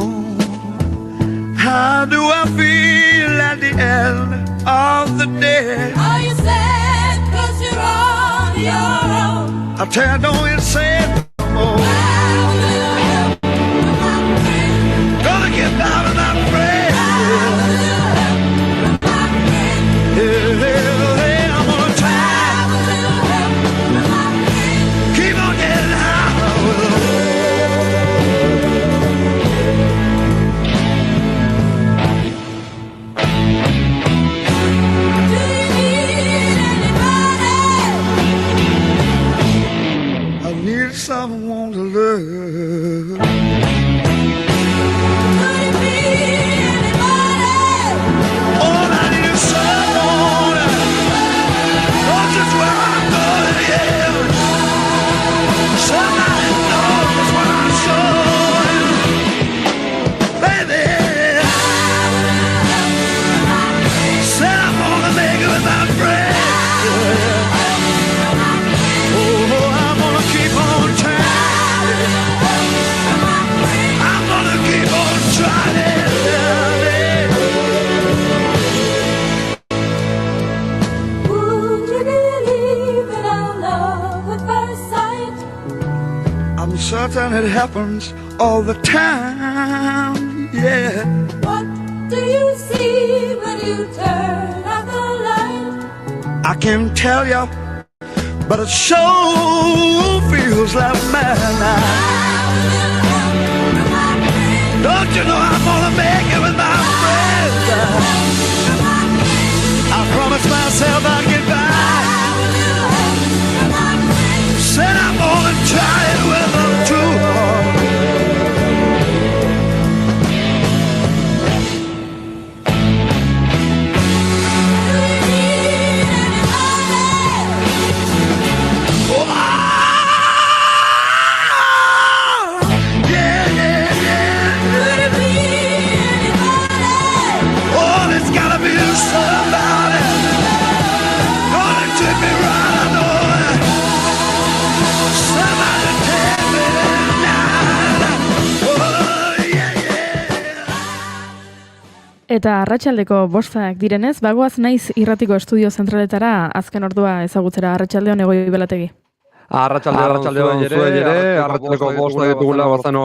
How do I feel at the end of the day? Are you sad 'cause you're on your own? I tell you, don't even say it no more. Gonna get down and I'm afraid. Yeah, I'm gonna try. Keep on getting high. Someone to love. Could it be anybody? All I need is someone. Oh, just where I'm going, yeah. Somebody knows what I'm showing. Baby, said I'm gonna make it with my friend. Certain it happens all the time, yeah. What do you see when you turn out the light? I can tell you but it sure feels like madness. Don't you know I'm gonna make it with my friends? I promised myself I'd get back. Said I'm gonna try it with them too. Eta arratsaldeko bostak direnez, bagoaz naiz irratiko estudio zentraletara azken ordua ezagutzera. Arratsaldeon Egoi Belategi. Arratsaldeon zuei ere, arratsaldeko bosta ditugula azken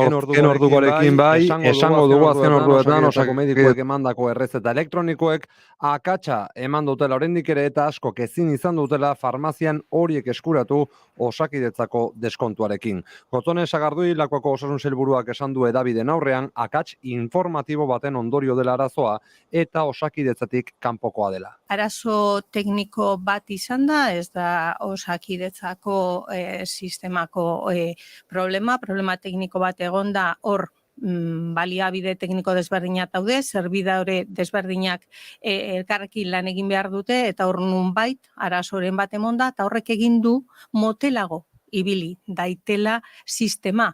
ordukorekin bai, esango dugu azken orduetan osako medikuek emandako errezeta elektronikoek akatsa eman dutela oraindik ere eta askok ezin izan dutela farmazian horiek eskuratu Osakidetzako deskontuarekin. Gotzone Sagardui Lakuako Osasun Sailburuak esan du hedabideen aurrean akats informatibo baten ondorio dela arazoa eta Osakidetzatik kanpokoa dela. Arazo tekniko bat izan da, ez da Osakidetzako sistemako problema tekniko bat egonda hor baliabide tekniko desberdinak daude, zerbidore desberdinak elkarrekin lan egin behar dute, eta hor nunbait arazoren bat emonda, eta horrek egin du motelago ibili daitela sistema.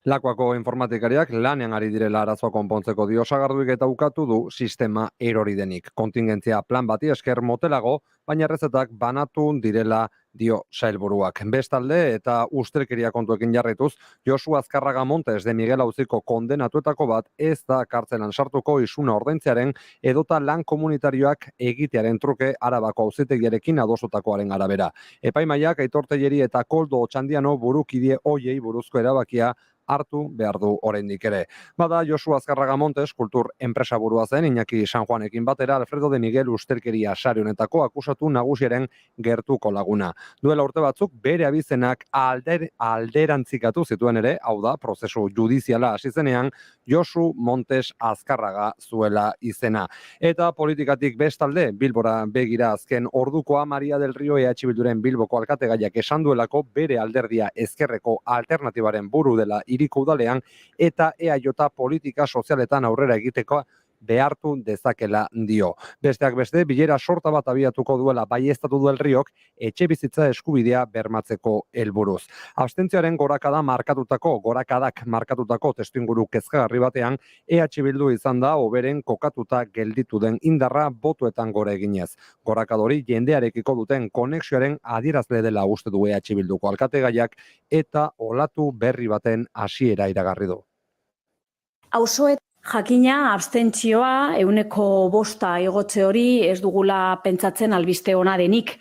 Lakuako informatikariak lanean ari direla arazoa konpontzeko dio Sagarduik eta ukatu du sistema erori denik. Kontingentzia plan bati esker motelago, baina errezetak banatu direla dio sailburuak. Bestalde eta ustelkeria kontuekin jarraituz, Josu Azkarraga Montes de Miguel Auziko kondenatuetako bat ez da kartzelan sartuko isuna ordaintzearen edota lan komunitarioak egitearen truke Arabako auzitegiarekin adostutakoaren arabera. Epaimaiak Aitor Telleri eta Koldo Otxandiano burukide hoiei buruzko erabakia hartu behar du oraindik ere. Bada Josu Azkarraga Montes kultur enpresaburua zen Iñaki San Juanekin batera Alfredo de Miguel ustelkeria sare honetako akusatu nagusiaren gertuko laguna. Duela urte batzuk bere abizenak alderantzikatu zituen ere, hau da, prozesu judiziala hasi zenean Josu Montes Azkarraga zuela izena. Eta politikatik bestalde Bilbora begira azken ordukoa Maria del Rio EH Bilduren Bilboko alkategaiak esan duelako bere alderdia ezkerreko alternatibaren buru dela Hiriko udalean eta EAJ politika sozialetan aurrera egiteko behartu dezakela dio. Besteak beste, bilera sorta bat abiatuko duela baieztatu du Del Riok etxe bizitza eskubidea bermatzeko helburuz. Abstentzioaren gorakadak markatutako testuinguru kezkagarri batean EH Bildu izan da hoberen kokatuta gelditu den indarra botuetan gora eginez. Gorakadori jendearekiko duten konexioaren adierazle dela uste du EH Bilduko alkategaiak eta olatu berri baten hasiera iragarri du. Jakina, abstentzioa, 5% igotze hori ez dugula pentsatzen albiste ona denik.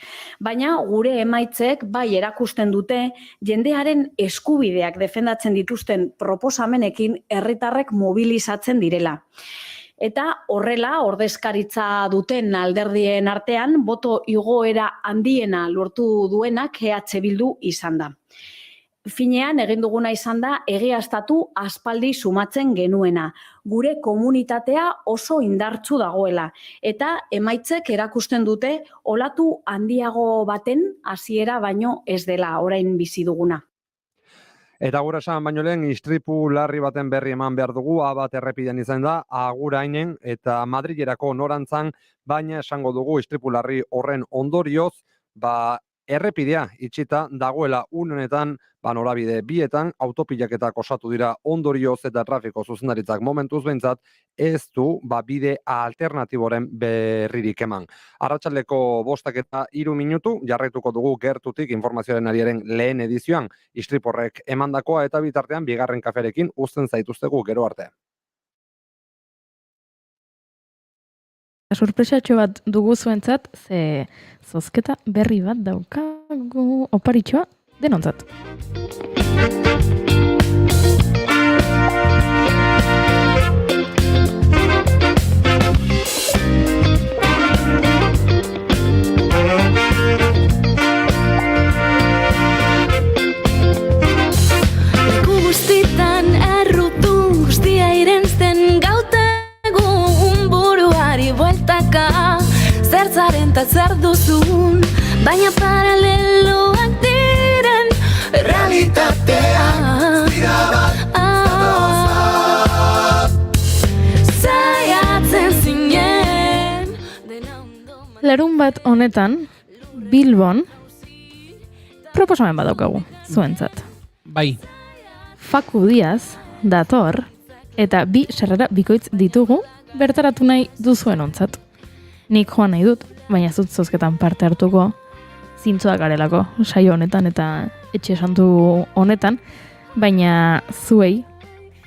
Baina gure emaitzek bai erakusten dute jendearen eskubideak defendatzen dituzten proposamenekin herritarrek mobilizatzen direla. Eta horrela, ordezkaritza duten alderdien artean, boto igoera handiena lortu duenak EH Bildu izan da. Finean, egin duguna izan da, egiaztatu aspaldi sumatzen genuena. Gure komunitatea oso indartsu dagoela. Eta emaitzek erakusten dute olatu handiago baten hasiera baino ez dela orain bizi duguna. Eta gura esan baino lehen, istripu larri baten berri eman behar dugu, A1 errepidean izan da, Agurainen eta Madrilerako norantzan, baina esango dugu istripu larri horren ondorioz, errepidea itxita dagoela unenetan, norabide bietan, autopilaketak osatu dira ondorioz eta trafiko zuzendaritzak momentuz behintzat, ez du bide alternatiboren berririk eman. Arratsaldeko 5 eta 3 minutu, jarraituko dugu gertutik informazioaren ariaren lehen edizioan, istriporrek emandakoa eta bitartean bigarren kaferekin uzten zaituztegu gero arte. Sorpresatxo bat dugu zuentzat, ze zozketa berri bat daukagu oparitxoa denontzat. zaren ta zer duzun, baina paraleloak diren realitatea. Zaiatzen zinen. Larun bat honetan, Bilbon, proposamen bat daukagu, zuentzat. Bai. Faku Diaz dator, eta bi sarrera bikoitz ditugu, bertaratu nahi duzuen ontzat. Nik joan nahi dut, baina zut zozketan parte hartuko, zintzoak garelako, saio honetan eta etxe santu honetan, baina zuei,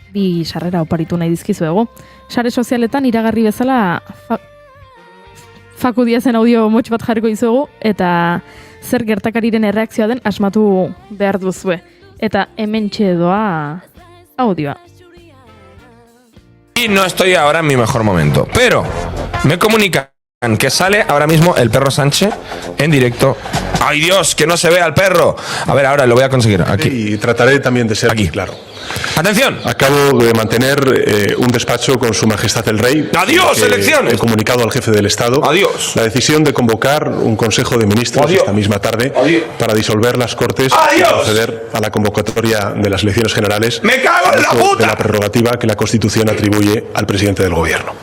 bi sarrera oparitu nahi dizkizuegu. Sare sozialetan iragarri bezala Faku Diazen audio motx bat jarriko dizuegu, eta zer gertakariren erreakzioa den asmatu behar duzue. Eta hementxe doa audioa. Y no estoy ahora en mi mejor momento, pero me comunican que sale ahora mismo el perro Sánchez en directo. ¡Ay Dios, que no se vea al perro! A ver, ahora lo voy a conseguir aquí. Y trataré también de ser aquí claro. ¡Atención! Acabo de mantener un despacho con Su Majestad el Rey. ¡Adiós, elecciones! He comunicado al jefe del Estado la decisión de convocar un Consejo de Ministros esta misma tarde para disolver las Cortes y proceder a la convocatoria de las elecciones generales. ¡Me cago en la puta! De la prerrogativa que la Constitución atribuye al presidente del Gobierno.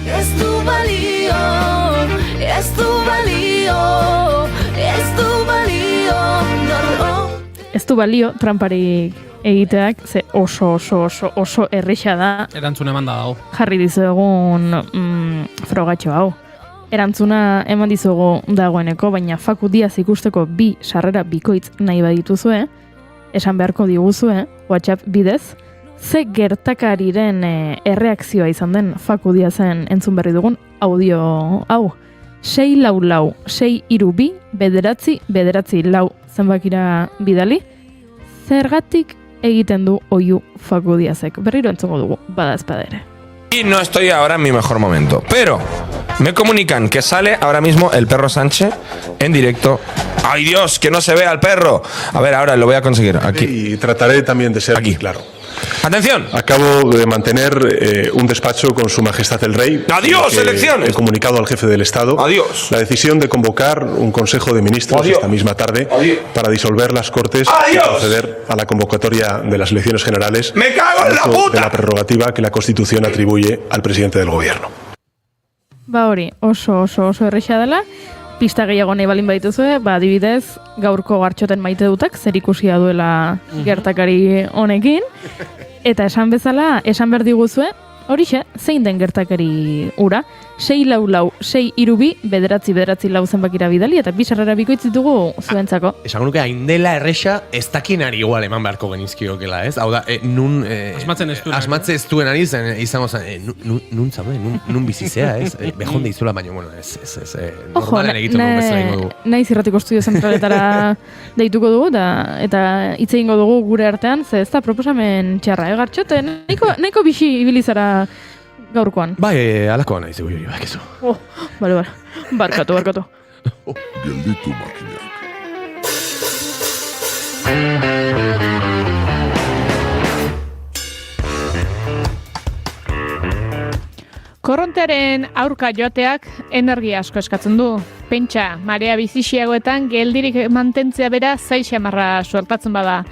Ez du balio, ez du balio, ez du balio, no. Ez du balio tramparik egiteak, ze oso erresa da. Erantzuna eman da dago. Jarri dizuegun frogatxo hau. Erantzuna eman dizuegu dagoeneko, baina Faku Diaz ikusteko bi sarrera bikoitz nahi badituzue, esan beharko diguzue, WhatsApp bidez, ze gertakariren erreakzioa izan den Faku Diazen entzun berri dugun audio hau. 644-232-944 zenbakira bidali. Zergatik egiten du oihu Faku Diazek. Berriro entzungo dugu, bada espadere. Y no estoy ahora en mi mejor momento, pero me comunican que sale ahora mismo el perro Sánchez en directo. ¡Ay Dios, que no se vea al perro! A ver, ahora lo voy a conseguir aquí. Y trataré también de ser aquí claro. ¡Atención! Acabo de mantener un despacho con Su Majestad el Rey. ¡Adiós, elecciones! He comunicado al jefe del Estado la decisión de convocar un Consejo de Ministros esta misma tarde para disolver las Cortes y proceder a la convocatoria de las elecciones generales. ¡Me cago en la puta! De la prerrogativa que la Constitución atribuye al presidente del Gobierno. Ba hori, oso erresa dela. Pista gehiago nahi balin badituzue, adibidez, gaurko gartxoten maite dutak, zer ikusia duela gertakari honekin. Eta esan bezala, esan behar diguzue, horixe, zein den gertakari ura, 644-232-944 zenbakira bidali, eta bizarrera bikoitz ditugu zuentzako. Esan nuke, hain dela erresa, ez dakinari igual eman beharko genizkiokela, ez? Hau da, nun... asmatze ez duen ari zen, izango zen, nun zaude, nun bizizea, ez? Behonde izula, baina, bueno, ez, normalen egiten dugu bezala ingo dugu. Naiz irratiko estudio zentraletara deituko dugu, eta hitz egingo dugu gure artean, ze ez da proposamen txarra, gartxote, nahiko bixi ibilizara gaurkoan. Bai, alakoa nahi zeu jori, bakizu. Bale, barkatu. Gelditu makinak. Korrontearen aurka joateak energia asko eskatzen du. Pentsa, marea bizixiagoetan geldirik mantentzea bera zaixamarra suertatzen bada.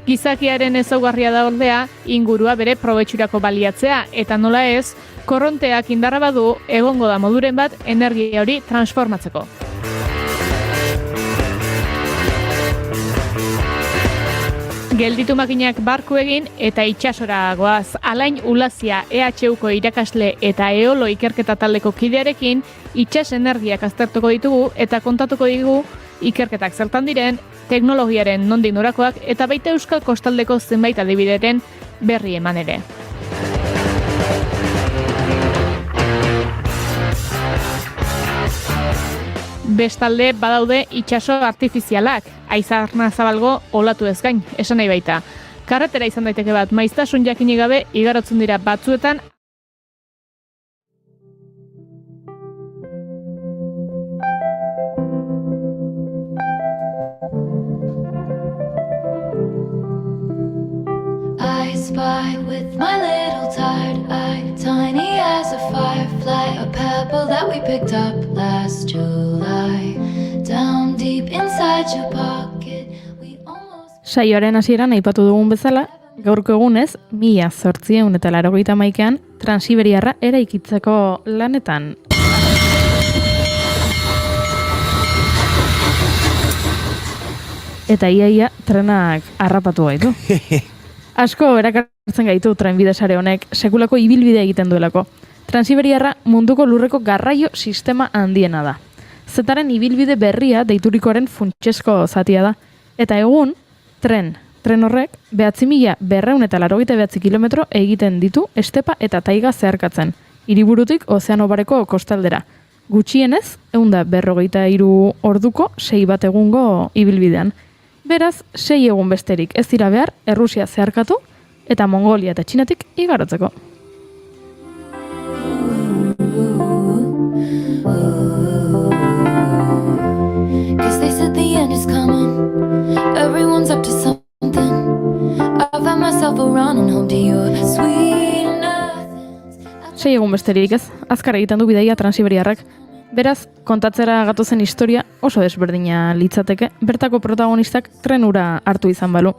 Gizakiaren ezaugarria da ordea, ingurua bere probetxurako baliatzea, eta nola ez, korronteak indarra badu, egongo da moduren bat energia hori transformatzeko. Gelditu makinak barku egin eta itsasora goaz. Alain Ulazia EHUko irakasle eta eolo ikerketa taldeko kidearekin itsas energiak aztertuko ditugu eta kontatuko digu ikerketak zertan diren, teknologiaren nondik norakoak eta baita Euskal Kostaldeko zenbait adibideren berri eman ere. Bestalde badaude itsaso artifizialak, Aizarna Zabalgo olatu ez gain, esan nahi baita. Karretera izan daiteke bat, maiztasun jakinik gabe igarotzen dira batzuetan. I spy with my little tired eye, tiny as as a firefly, a pebble that we picked up last July. Down deep inside your pocket. Saioaren hasieran aipatu dugun bezala, gaurko egunez, 1881 Transiberiarra eraikitzeko lanetan. Eta iaia trenak harrapatu gaitu. Asko erakartzen gaitu trenbide sare honek sekulako ibilbidea egiten duelako. Transiberiarra munduko lurreko garraio sistema handiena da. Zetaren ibilbide berria deiturikoaren funtsezko zatia da. Eta egun, tren horrek 9.289 kilometro egiten ditu estepa eta taiga zeharkatzen, hiriburutik Ozeano Bareko kostaldera. Gutxienez, 153 orduko 6 bat egungo ibilbidean. Beraz, 6 egun besterik ez dira behar Errusia zeharkatu eta Mongolia eta Txinatik igarotzeko. Cause they said the end is coming. Everyone's up to something. I found myself running home to your sweet nothings. 6 egun besterik ez, azkar egiten du bidaia Transiberiarrak. Beraz, kontatzera gatozen historia oso desberdina litzateke, bertako protagonistak tren hura hartu izan balu.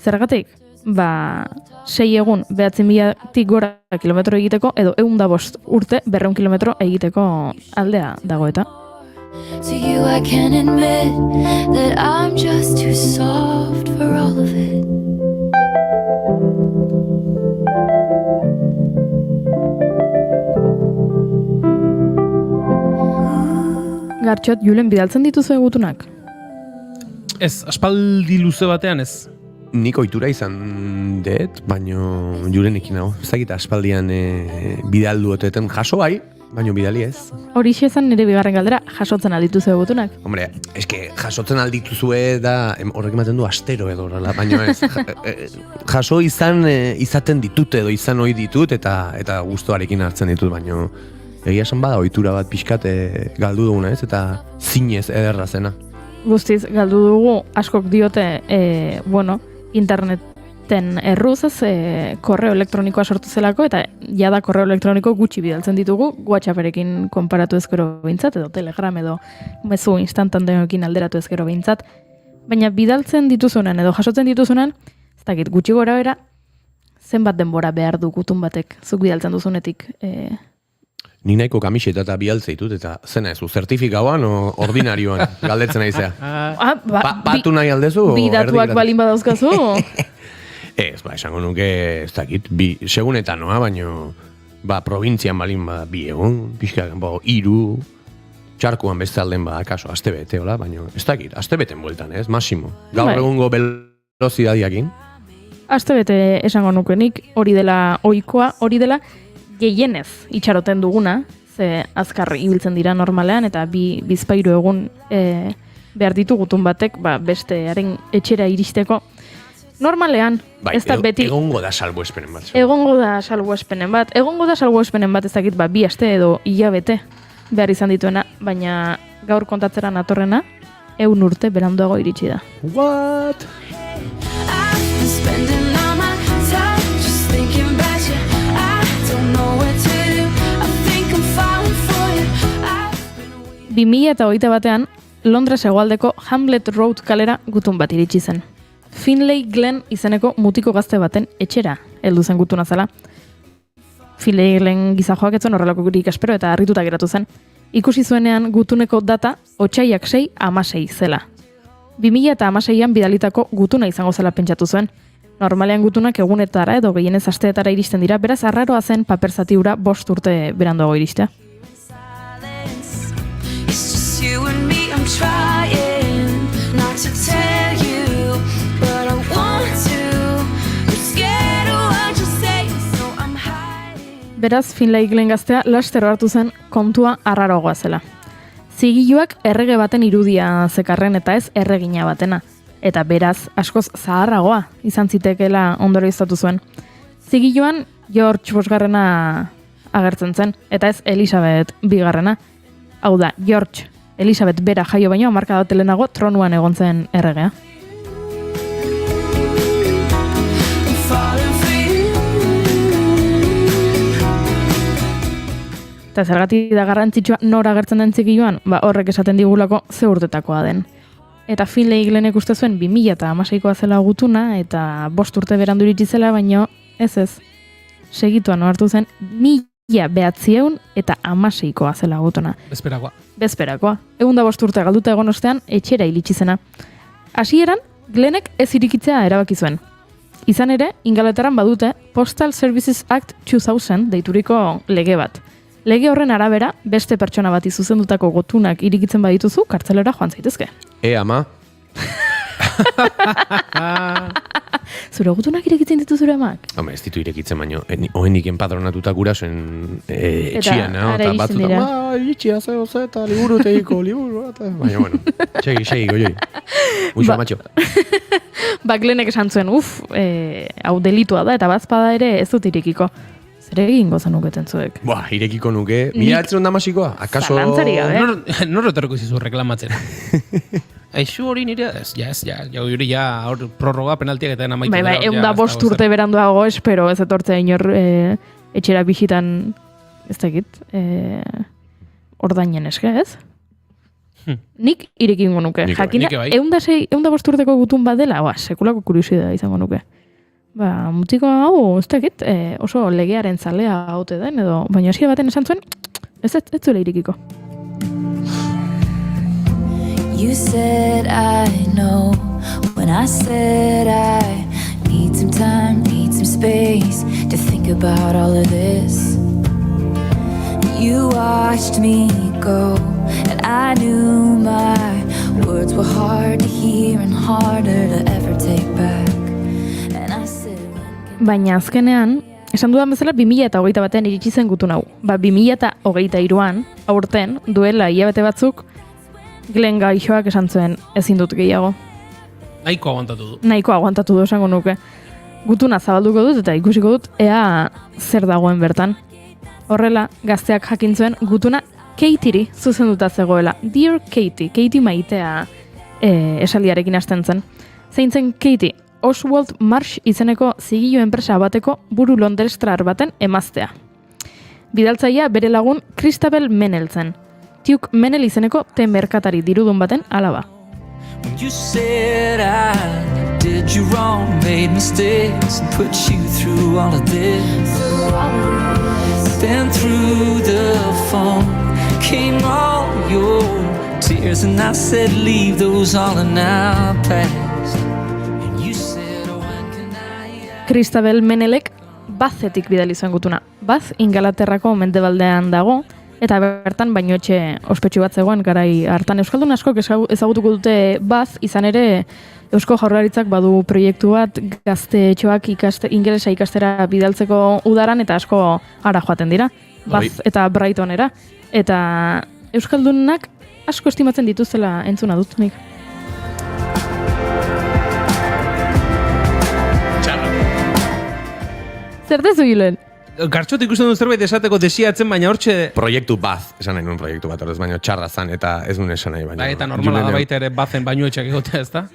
Zergatik? 6 egun 9.000 gora kilometro egiteko, edo 105 urte 200 kilometro egiteko aldea dago eta. To you I can admit that I'm just too soft for all of it. Gartxot, Julen, bidaltzen dituzu egutunak? Ez, aspaldi luze batean ez. Nik ohitura izan dut, baino Julenekin nago. Ez dakit aspaldian bidaldu oteten jaso bai, baino bidali ez. Horixe ezan nire bigarren galdera, jasotzen aldituzu egutunak? Hombre, eske jasotzen aldituzue da, horrek ematen du astero edo horrela, baino ez. Jaso izaten ditut edo izan ohi ditut eta gustoarekin hartzen ditut, baino egia esan bada ohitura bat pixkat galdu duguna ez, eta zinez ederra zena. Guztiz, galdu dugu, askok diote, interneten erruz ez, korreo elektronikoa sortu zelako, eta jada korreo elektroniko gutxi bidaltzen ditugu, WhatsApperekin konparatu ezkero behintzat, edo Telegram edo mezu instantaneoekin alderatu ezkero behintzat. Baina bidaltzen dituzunan edo jasotzen dituzunan, ez dakit gutxi gora bera, zenbat denbora behar du gutun batek, zuk bidaltzen duzunetik. Ni nahiko kamiseta eta bialtze ditut, eta zena ez, zertifikauan o ordinarioan, galdetzen naizea. Batu nahi aldezu? Bidatuak balin badauzkazu? Ez, esango nuke, ez dakit, segunetan noa, baino, provintzian balin bada 2 egun, pixka, 3, txarkuan beste alden kaso, aste bete, hola, baino, ez dakit, aste beten bueltan, ez, masimo. Gaur egungo velozidadiakin. Aste bete esango nukenik, hori dela ohikoa, hori dela gehienez itxaroten duguna, ze azkar ibiltzen dira normalean, eta bizpairu egun behar ditu gutun batek, bestearen etxera iristeko. Normalean, ez da beti... Egongo da salbuespenen bat. Egongo da salbuespenen bat, ez dakit, 2 aste edo hilabete behar izan dituena, baina gaur kontatzera natorrena, 100 urte beranduago iritsi da. What? Spending all my time just thinking about you. I don't know what to do. I think I'm falling for you. 2021 Londres hegoaldeko Hamlet Road kalera gutun bat iritsi zen. Finlay Glen izeneko mutiko gazte baten etxera heldu zen gutuna zela. Finlay Glen gizajoak etzuen horrelako gurik espero eta harrituta geratu zen. Ikusi zuenean gutuneko data otsaiak 6/16 zela. 2016an bidalitako gutuna izango zela pentsatu zuen. Normalean gutunak egunetara edo gehienez asteetara iristen dira, beraz arraroa zen paper zati hura 5 urte beranduago iristea. It's just you and me, I'm trying not to tell you, but I want to. I'm scared of what you say, so I'm hiding. Beraz, Finlay Glen gaztea lastero hartu zen kontua arraroagoa zela. Zigiluak errege baten irudia zekarren eta ez erregina batena. Eta beraz, askoz zaharragoa izan zitekeela ondorioztatu zuen. Zigiluan George bosgarrena agertzen zen, eta ez Elizabeth bigarrena. Hau da, George Elizabeth bera jaio baino hamarkada bat lehenago tronuan egon zen erregea. Eta zergatik da garrantzitsua nora agertzen den zikioan, horrek esaten digulako ze urtetakoa den. Eta Finlay Glennek uste zuen 2016koa zela gutuna, eta 5 urte berandu iritsi zela, baino ez. Segituan hartu zen 1916koa zela gutuna. Bezperakoa. 105 urte galduta egon ostean, etxera iritsi zena. Hasieran, Glennek ez irikitzea erabaki zuen. Izan ere, Ingalaterran badute Postal Services Act 2000 deituriko lege bat. Lege horren arabera, beste pertsona bati zuzendutako gutunak irikitzen badituzu, kartzelera joan zaitezke. Ama. Zure gutunak irekitzen ditu zure amak? Home, ez ditu irekitzen baino, ohenik enpadronatuta gurasoen etxian, eta batzuta, itxia zeo eta liburu tegiko, eta... Baina, bueno, segi, goioi. Mucho macho. Glennek esan zuen, hau delitua da, eta bazpada ere ez dut irekiko. Zer egingo zenuketen zuek? Irekiko nuke. 1916koa? Akaso... Zalantzari gabe. Norretarako izizu reklamatzen. Aixu hori nire, hori prorroga penaltiak eta amaitu. Bai, 105 urte beranduago, espero ez etortzea inor etxera bizitan, ez dakit, ordainen eske, ez? Nik irekingo nuke. Jakina, 105 urteko gutun bat dela, sekulako kuriositatea izango nuke. Mutiko hau, ez dakit, oso legearen zalea haute den, edo, baina hasiera baten esan zuen, ez zuela irekiko. You said I know when I said I need some time, need some space to think about all of this. You watched me go and I knew my words were hard to hear and harder to ever take back. And I said Baina azkenean, esan dudan bezala 2021 batean iritsi zen gutun hau. 2023an, aurten, duela hilabete batzuk, Glenn gaixoak esan zuen ezin dut gehiago. Nahiko aguantatu du esango nuke. Gutuna zabalduko dut eta ikusiko dut ea zer dagoen bertan. Horrela, gazteak jakin zuen gutuna Katie-ri zuzenduta zegoela. Dear Katie maitea esaldiarekin hasten zen. Zein zen Katie, Oswald Marsh izeneko zigilo enpresa bateko buru londrestrar baten emaztea. Bidaltzaia bere lagun Christabel Menel zen. Duke Menel izeneko merkatari dirudun baten alaba. When you said I did you wrong, made mistakes and put you through all of this. Then through the phone came all your tears and I said leave those all in our past. And you said when can I... Christabel Menelek Bathetik bidali zuen gutuna. Bath Ingalaterrako mendebaldean dago, eta bertan bainoetxe ospetsu bat zegoen garai hartan. Euskaldun askok ezagutuko dute Bath, izan ere Eusko Jaurlaritzak badu proiektu bat gaztetxoak ingelesa ikastera bidaltzeko udaran eta asko ara joaten dira. Bath eta Brightonera. Eta Euskaldunak asko estimatzen dituzela entzuna dut nik. Zer dezu hilen? Gartxot ikusten dut zerbait esateko desiatzen, baina hortxe... Proiektu Bath, esan nahi nuen proiektu bat, horrez baina txarra zan, eta ez nuen esan nahi baina... Eta normala da baita ere Bathen bainuetxak egotea, ez da?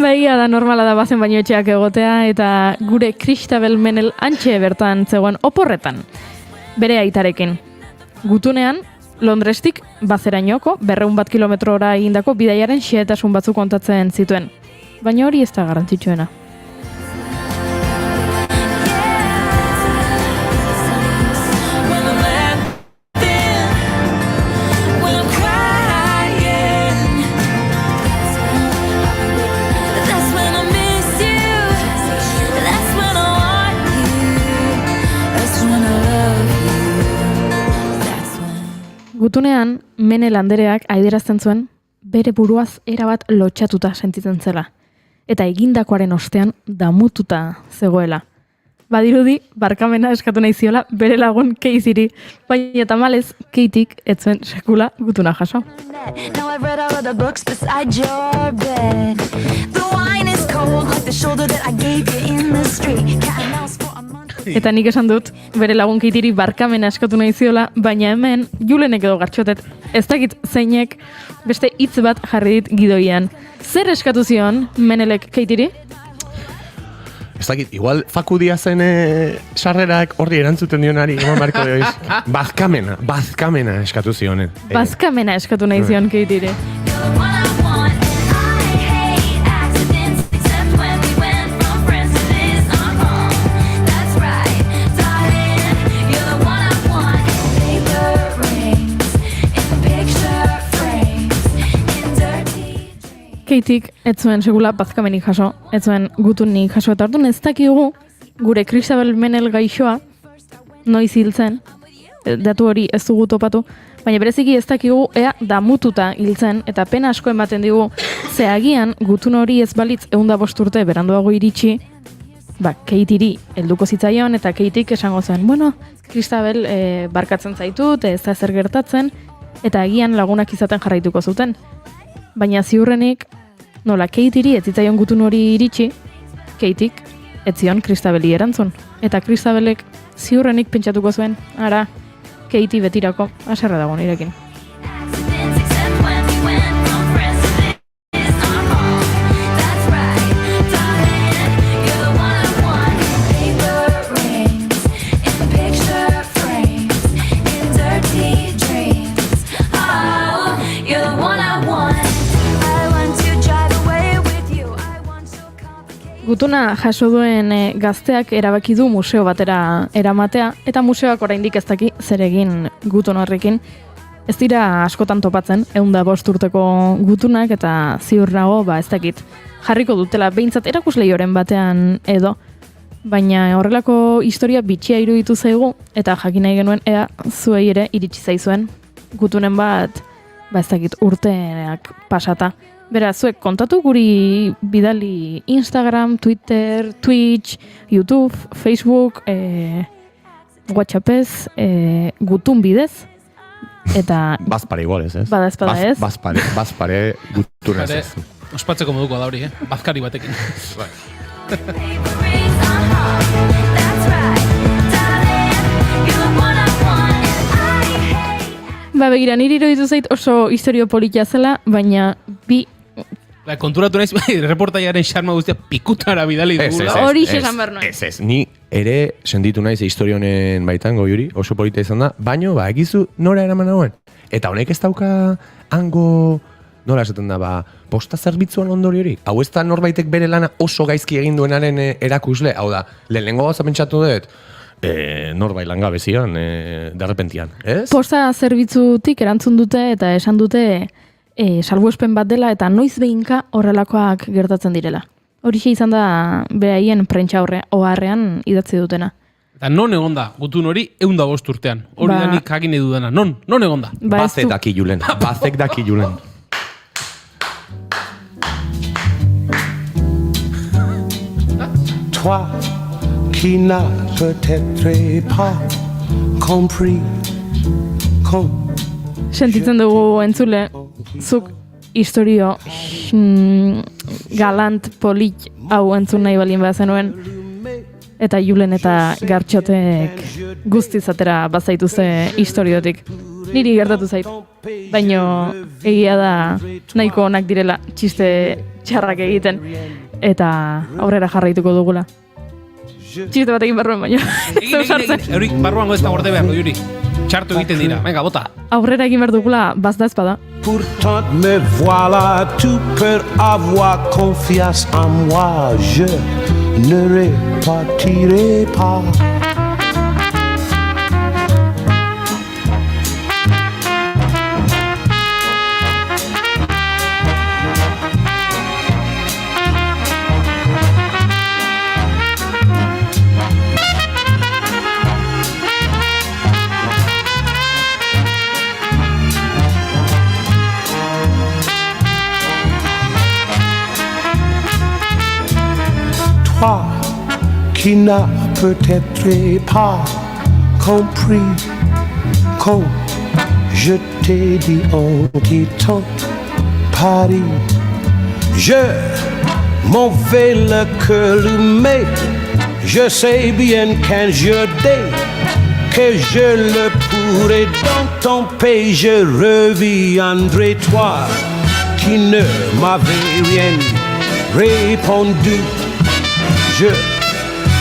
Baia da normala da Bathen bainuetxeak egotea, eta gure Christabel Menel antxe bertan zegoen oporretan, bere aitarekin. Gutunean, Londrestik Batherainoko 200 kilometrora egindako bidaiaren xehetasun batzuk kontatzen zituen. Baina hori ez da garrantzitsuena. Gutunean, Menel andereak adierazten zuen bere buruaz erabat lotxatuta sentitzen zela, eta egindakoaren ostean damututa zegoela. Badirudi, barkamena eskatu nahi ziola bere lagun Caseyri, baina tamalez, Kateik ez zuen sekula gutuna jaso. Now I've read all of the books beside your bed. The wine is cold like the shoulder that I gave you in the street. Cat and mouse for a month. Eta nik esan dut, bere lagun Keitiri barkamena eskatu nahi ziola, baina hemen Julenek edo Gartxotet, ez dakit zeinek beste hitz bat jarri dit gidoian. Zer eskatu zion Menelek Keitiri? Ez dakit, igual fakudia zen sarrerak horri erantzuten dionari, eman barko dioiz. Bazkamena eskatu zionen. Bazkamena eskatu nahi zion Keitiri. Keitik ez zuen segula bazkamenik jaso, ez zuen gutunik jaso, eta orduan ez dakigu gure Kristabel Menel gaixoa noiz hiltzen, datu hori ez dugu topatu, baina bereziki ez dakigu ea damututa hiltzen, eta pena asko ematen digu, ze agian gutun hori ez balitz 105 urte beranduago iritsi, Keitiri helduko zitzaion, eta Keitik esango zen, bueno, Kristabel barkatzen zaitut, ez da zer gertatzen, eta agian lagunak izaten jarraituko zuten. Baina ziurrenik, nola Keitiri ez zitzaion gutun hori iritsi, Keitik ez zion Kristabeli erantzun. Eta Kristabelek ziurrenik pentsatuko zuen, ara, Keiti betirako haserre dago nirekin. Gutuna jaso duen gazteak erabaki du museo batera eramatea, eta museoak oraindik ez daki zer egin gutun horrekin. Ez dira askotan topatzen, 105 urteko gutunak, eta ziur nago, ez dakit, jarriko dutela behintzat erakusleioren batean edo, baina horrelako historia bitxia iruditu zaigu, eta jakin nahi genuen ea zuei ere iritsi zaizuen gutunen bat, ez dakit, urteak pasata. Beraz, zuek kontatu guri bidali Instagram, Twitter, Twitch, YouTube, Facebook, WhatsAppez, gutun bidez, eta... Bazpare igual ez, ez? Bada espada ez? Bazpare gutunaz ez. Ospatzeko moduko da hori, bazkari batekin. Begira, niri iruditu zait oso historio politia zela, baina bi... Konturatu naiz, reportaiaren xarma guztia pikutara bidali dugula. Hori esan behar nuen. Ez, ni ere senditu naiz historio honen baitan goiuri, oso polita izan da, baino, egizu nora eraman nagoen. Eta honek ez dauka hango, nola esaten da, posta zerbitzuan ondori hori. Hau ez da norbaitek bere lana oso gaizki egin duenaren erakusle, hau da, lehenengo gauza pentsatu dut, norbait langabezian, derrepentian, ez? Posta zerbitzutik erantzun dute eta esan dute salbuespen bat dela eta noiz behinka horrelakoak gertatzen direla. Horixe izan da beraien prentsa oharrean idatzi dutena. Eta non egon da, gutun hori 105 urtean. Hori da nik jakin edudana. Non egon da? Bazek daki Julen, bazek daki Julen. Toi qui n'as peut-être pas compris. Sentitzen dugu entzule, zuk historio galant polit hau entzun nahi balin behar zenuen, eta Julen eta Gartxotek guztiz atera bazaituzte historiotik. Niri gertatu zait, baino egia da nahiko onak direla txiste txarrak egiten, eta aurrera jarraituko dugula. Txiste bat egin barruan baino. Eurik barruan ez da gorde behar, Juri. Txartu egiten dira, venga, bota. Aurrera egin behar dugula, bazda ezpada. Pourtant me voilà, tu peux avoir confiance en moi, je ne repartirai pas. Toi qui n'as peut-être pas compris quand je t'ai dit en quittant Paris, je m'en vais le cœur allumé Je sais bien qu'un jour que je le pourrai dans ton pays, je reviendrai, toi qui ne m'avais rien répondu. Je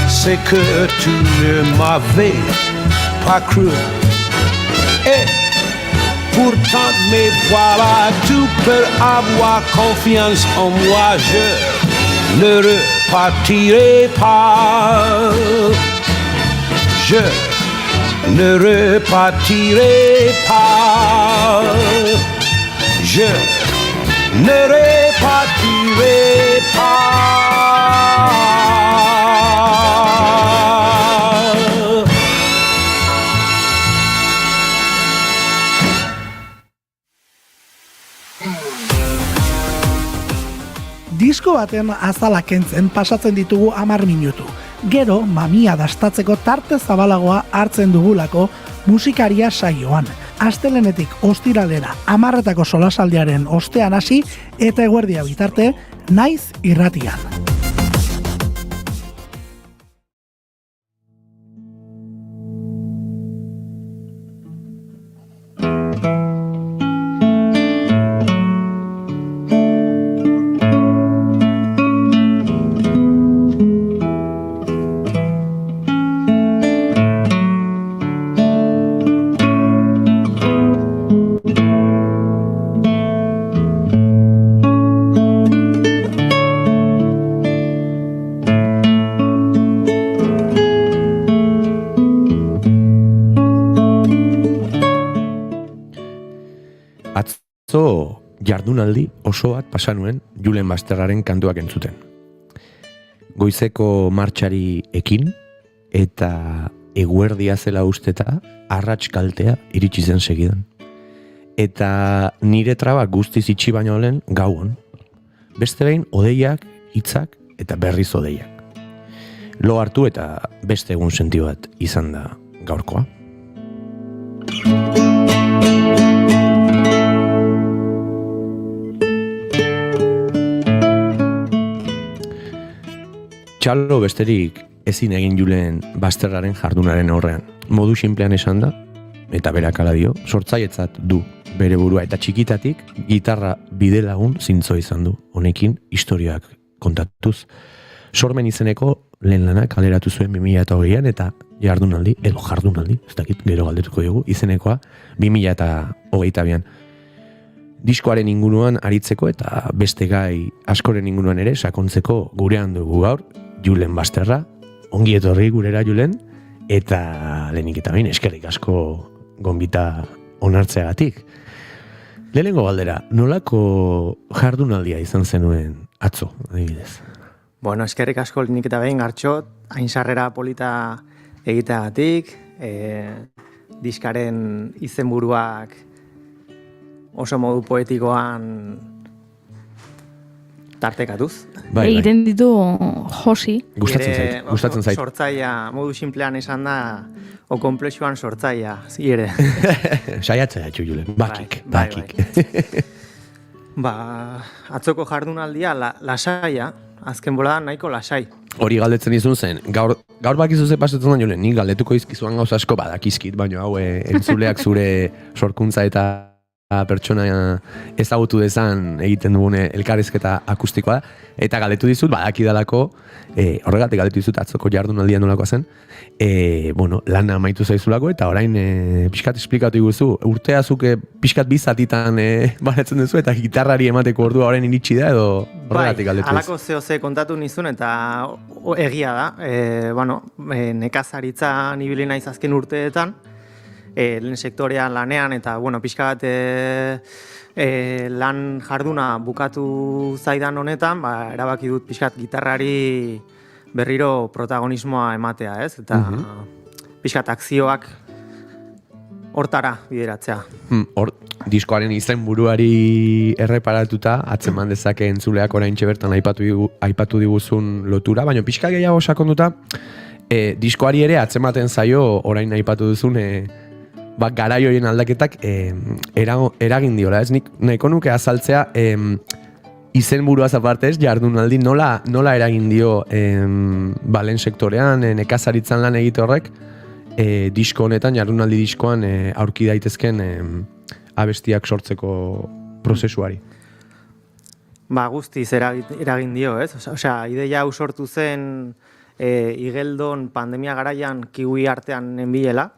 sais que tu ne m'avais pas cru. Et pourtant, mais voilà, tu peux avoir confiance en moi, je ne repartirai pas. Je ne repartirai pas. Je ne repartirai pas. Disko baten azala kentzen pasatzen ditugu 10 minutu. Gero, mamia dastatzeko tarte zabalagoa hartzen dugulako musikaria saioan. Astelenetik ostiralera 10etako solasaldiaren ostean hasi eta eguerdia bitarte naiz irratian. Jardunaldi oso bat pasa nuen Julen Basterraren kantuak entzuten. Goizeko martxari ekin eta eguerdia zela usteta arrats kaltea iritsi zen segidan. Eta nire traba guztiz itxi baino lehen gauon. Beste behin odeiak, hitzak eta berriz odeiak. Lo hartu eta beste egun senti bat izan da gaurkoa. Txalo besterik ezin egin Julen Basterraren jardunaren aurrean. Modu sinplean esan da, eta berak hala dio, sortzaietzat du bere burua eta txikitatik gitarra bidelagun zintzo izan du. Honekin historiak kontatuz. Sormen izeneko lehen lanak kaleratu zuen 2008an eta jardunaldi, edo jardunaldi, ez dakit gero galdetuko dugu, izenekoa 2022an. Diskoaren inguruan aritzeko eta beste gai askoren inguruan ere sakontzeko gurean dugu gaur, Julen Basterra, ongi etorri gurera Julen, eta lehenik eta behin eskerrik asko gonbita onartzeagatik. Lehenengo galdera, nolako jardunaldia izan zenuen atzo, adibidez? Bueno, eskerrik asko lehenik eta behin Gartxot, hain sarrera polita egiteagatik, diskaren izenburuak oso modu poetikoan tartekatuz. Egiten ditu Josi. Gustatzen zait. Sortzaia, modu simplean esan da, o komplexuan sortzaia, zire. Saiatzea etxu, Julen, bakik. Atzoko jardunaldia lasaia, azken bolada nahiko lasai. Hori galdetzen izun zen, gaur bakizu ze pasatzen da, Julen, nik galdetuko izkizuan gauza asko badakizkit, baina hau entzuleak zure sorkuntza eta pertsona ezagutu dezan egiten dugune elkarrizketa akustikoa da, eta galdetu dizut, badakidalako, horregatik galdetu dizut atzoko jardunaldia nolakoa zen, lana amaitu zaizulako, eta orain pixkat esplikatu iguzu, urtea zuke pixkat bizatitan baratzen duzu, eta gitarrari emateko ordua orain iritsi da, edo horregatik galdetu dizu. Halako zehose kontatu nizun, eta egia da, nekazaritza nibili naiz azken urteetan, lehen sektorean lanean eta pixka bat lan jarduna bukatu zaidan honetan, erabaki dut pixkat gitarrari berriro protagonismoa ematea, ez? Eta pixkat akzioak hortara bideratzea. Diskoaren izen buruari erreparatuta, atzeman dezake entzuleak oraintxe bertan aipatu diguzun lotura, baina pixka gehiago sakonduta, diskoari ere atzematen zaio orain aipatu duzun garaioien aldaketak eragin diola, ez? Nik nahiko nuke azaltzea izen buruaz apartez, jardunaldi nola eragin dio balen sektorean, nekazaritzan lan egite horrek, disko honetan, jardunaldi diskoan aurki daitezken abestiak sortzeko prozesuari. Guztiz eragin dio, ez? Osea, ideia hau sortu zen Igeldon pandemia garaian kiwi artean nenbilela,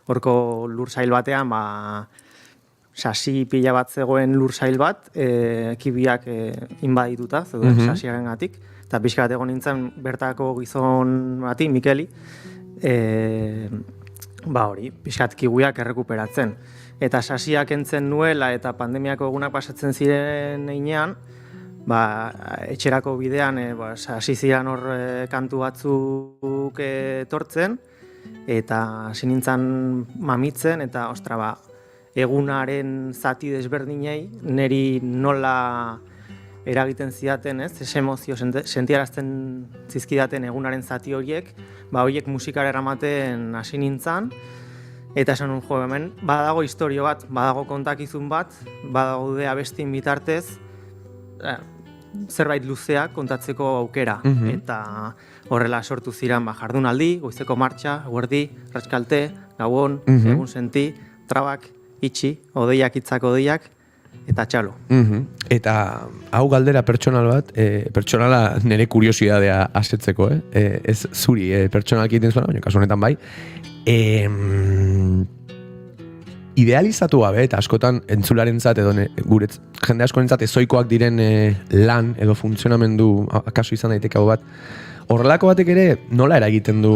horko lursail batean, sasi pila bat zegoen lursail bat, kibiak inbadituta, zeuden sasiaren gatik, eta pixka bat egon nintzen bertako gizon bati, Mikeli, hori, pixka bat kiwiak errekuperatzen. Eta sasiak entzen nuela eta pandemiako egunak pasatzen ziren einean, etxerako bidean sasi ziren hor kantu batzuk etortzen, eta hasi nintzen mamitzen, eta ostra, egunaren zati desberdinei, niri nola eragiten zidaten, ez? Ez emozio sentiarazten zizkidaten egunaren zati horiek, horiek musikara eramaten hasi nintzen, eta esan jo, hemen, badago historio bat, badago kontakizun bat, badaude abestien bitartez, zerbait luzea kontatzeko aukera. Eta horrela sortu ziren jardunaldi, goizeko martxa, eguerdi, ratskalte, gabon, egun senti, trabak, itxi, odeiak itzak odeiak, eta txalo. Eta hau galdera pertsonal bat, pertsonala nire kuriosidadea asetzeko, ez zuri pertsonalki egiten zuena, baina kasu honetan bai, idealizatu gabe, eta askotan entzularentzat edo jende askorentzat ezoikoak diren lan edo funtzionamendu akaso izan daiteke hau bat, horrelako batek ere nola eragiten du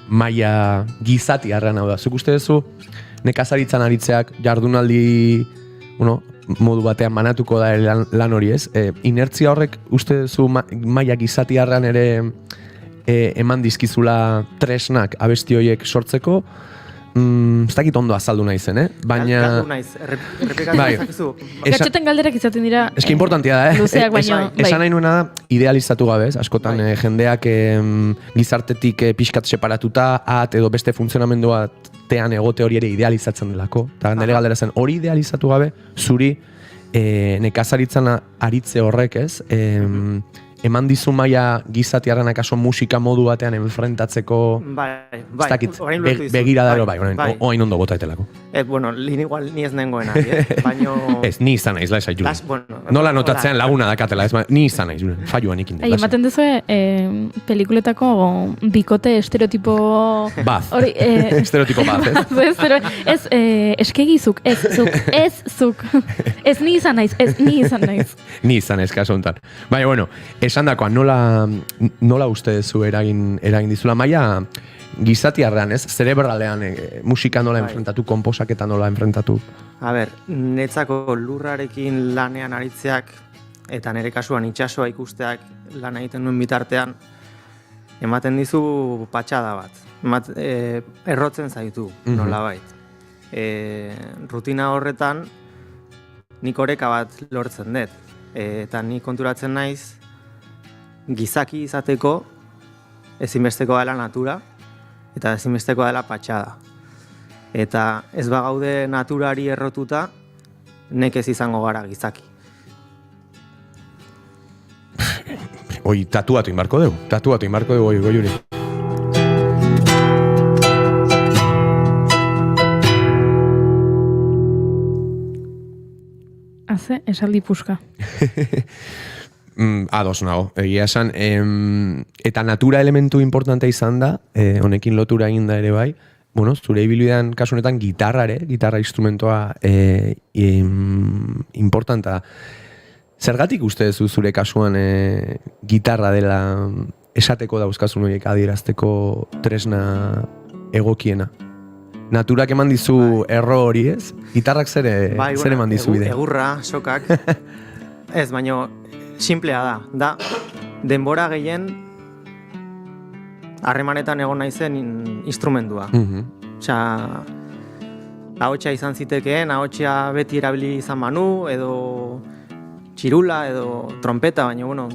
maila gizati arran hau da. Zuk uste duzu nekazaritzan aritzeak jardunaldi modu batean manatuko da lan hori ez? Inertzia horrek uste duzu maila gizati arran ere eman dizkizula tresnak abesti horiek sortzeko, ez dakit ondo azaldu naizen, baina... Galdu naiz, errepikatu nahizakizu. Gatxoten galderak izaten dira... Eski importantia da, luzeak baino... Esan nahi nuena da, idealizatu gabe, askotan jendeak gizartetik pixkat separatuta, edo beste funtzionamendu batean egote hori ere idealizatzen delako. Eta nire galdera zen, hori idealizatu gabe, zuri nekazaritzan aritze horrek, ez? Eman dizu maila gizatiarren akaso musika modu batean enfrentatzeko... ez dakit, begiradaro oain ondo bota etelako. Lin igual ni ez nengoena, baino... Ez, ni izan naiz, laisa jure. Nola notatzean laguna dakatela, ni izan naiz, falluan ikin. Ematen duzue, pelikuletako bikote estereotipo... Baz, estereotipo baz, ez? Eskegizuk, ez zuk. Ez ni izan naiz, Ni izan naiz, kaso honetan. Baina, bueno, esan dakoa, nola uste zu eragin dizula maila gizatiarrean, ez? Zerebralean musika nola enfrentatu, konposaketa nola enfrentatu? Netzako lurrarekin lanean aritzeak, eta nire kasuan itsasoa ikusteak lan egiten duen bitartean, ematen dizu patxada bat. Errotzen zaitu, nolabait. Rutina horretan, nik oreka bat lortzen dut. Eta nik konturatzen naiz, gizaki izateko ezinbesteko dela natura eta ezinbesteko dela patxada. Eta ez bagaude naturari errotuta, nekez izango gara gizaki. Tatuatu inbarko dugu, Goiuri. Haze, esaldi puska. Ados nago, egia esan, eta natura elementu importante izan da, honekin lotura egin da ere bai, zure ibilbidean kasu honetan gitarra instrumentoa importanta. Zergatik uste duzu zure kasuan gitarra dela esateko dauzkazun horiek adierazteko tresna egokiena? Naturak eman dizu erro hori, ez? Gitarrak zer eman dizu bide? Egurra, sokak. Ez, baino, simplea da. Denbora gehien harremanetan egon naizen instrumentua. Osea, ahotsa izan zitekeen, ahotsa beti erabili izan manu, edo txirula, edo trompeta, baina,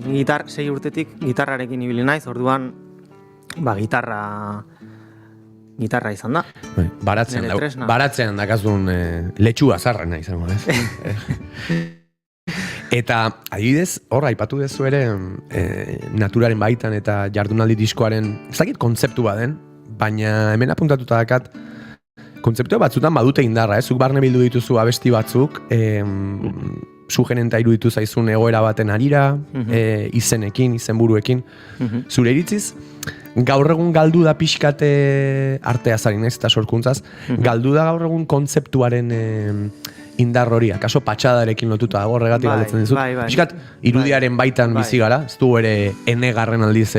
sei urtetik gitarrarekin ibili naiz, orduan, gitarra izan da. Baratzean dakazun letxua zarrena izango, ez? Eta, adibidez, hor, aipatu dezu ere, naturaren baitan eta jardunaldi diskoaren, ez dakit kontzeptu baden, baina hemen apuntatuta dakat, kontzeptu batzutan badute indarra, zuk barne bildu dituzu abesti batzuk, sugerenta iruditu zaizun egoera baten arira, izenekin, izenburuekin. Zure iritziz, gaur egun galdu da pixkate artea zarin ez eta sorkuntzaz, galdu da gaur egun kontzeptuaren indar hori, akaso patxadarekin lotuta dago, horregatik galdetzen dizut. Pixkat, irudiaren baitan bizi gara, ez du ere enegarren aldiz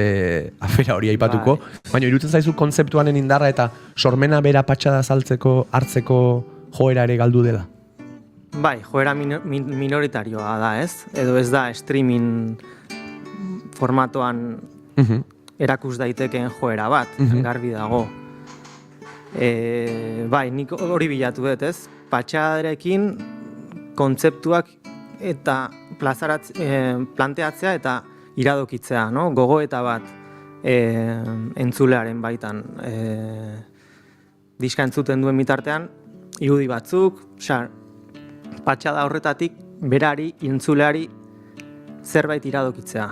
afera hori aipatuko, baina iruditzen zaizu kontzeptuaren indarra eta sormena bera patxada hartzeko joera ere galdu dela? Bai, joera minoritarioa da, ez? Edo ez da streaming formatoan erakus daitekeen joera bat, garbi dago. Bai, nik hori bilatu dut, ez? Patxadarekin kontzeptuak eta planteatzea eta iradokitzea, no? Gogoeta bat entzulearen baitan diska entzuten duen bitartean, irudi batzuk, patxada horretatik berari, entzuleari zerbait iradokitzea.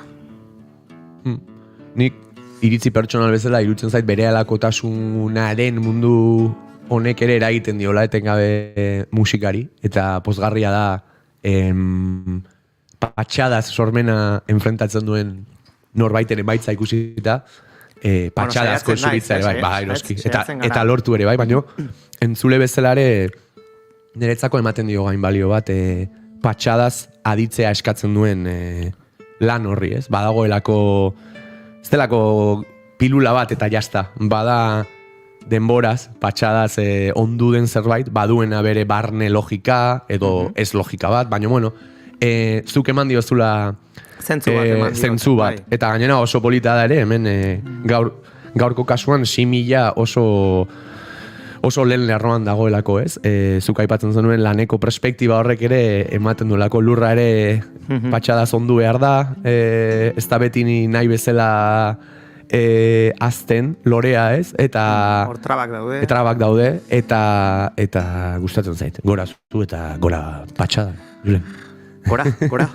Nik iritzi pertsonal bezala irutzen zait berealakotasunaren mundu honek ere eragiten diola etengabe musikari, eta pozgarria da patxadaz sormena enfrentatzen duen norbaiten emaitza ikusita, patxadazko zuritza ere, bai, eroski, eta lortu ere, bai, baina entzule bezala ere niretzako ematen dio gain balio bat, patxadaz aditzea eskatzen duen lan horri, ez? Badagoelako, ez delako pilula bat eta jazta, bada denboraz, patxadaz ondu den zerbait, baduena bere barne logika, edo ez logika bat, baina bueno, zuk eman diozula zentzu bat. Eta gainera oso polita da ere, hemen gaurko kasuan 6.000 oso lehen lerroan dagoelako, ez? Zuk aipatzen zenuen laneko perspektiba horrek ere ematen duelako lurra ere patxadaz ondu behar da, ez da beti nahi bezala azten, lorea, ez? Eta hor trabak daude, eta gustatzen zait. Gora zu eta gora patxada. Julen. Gora.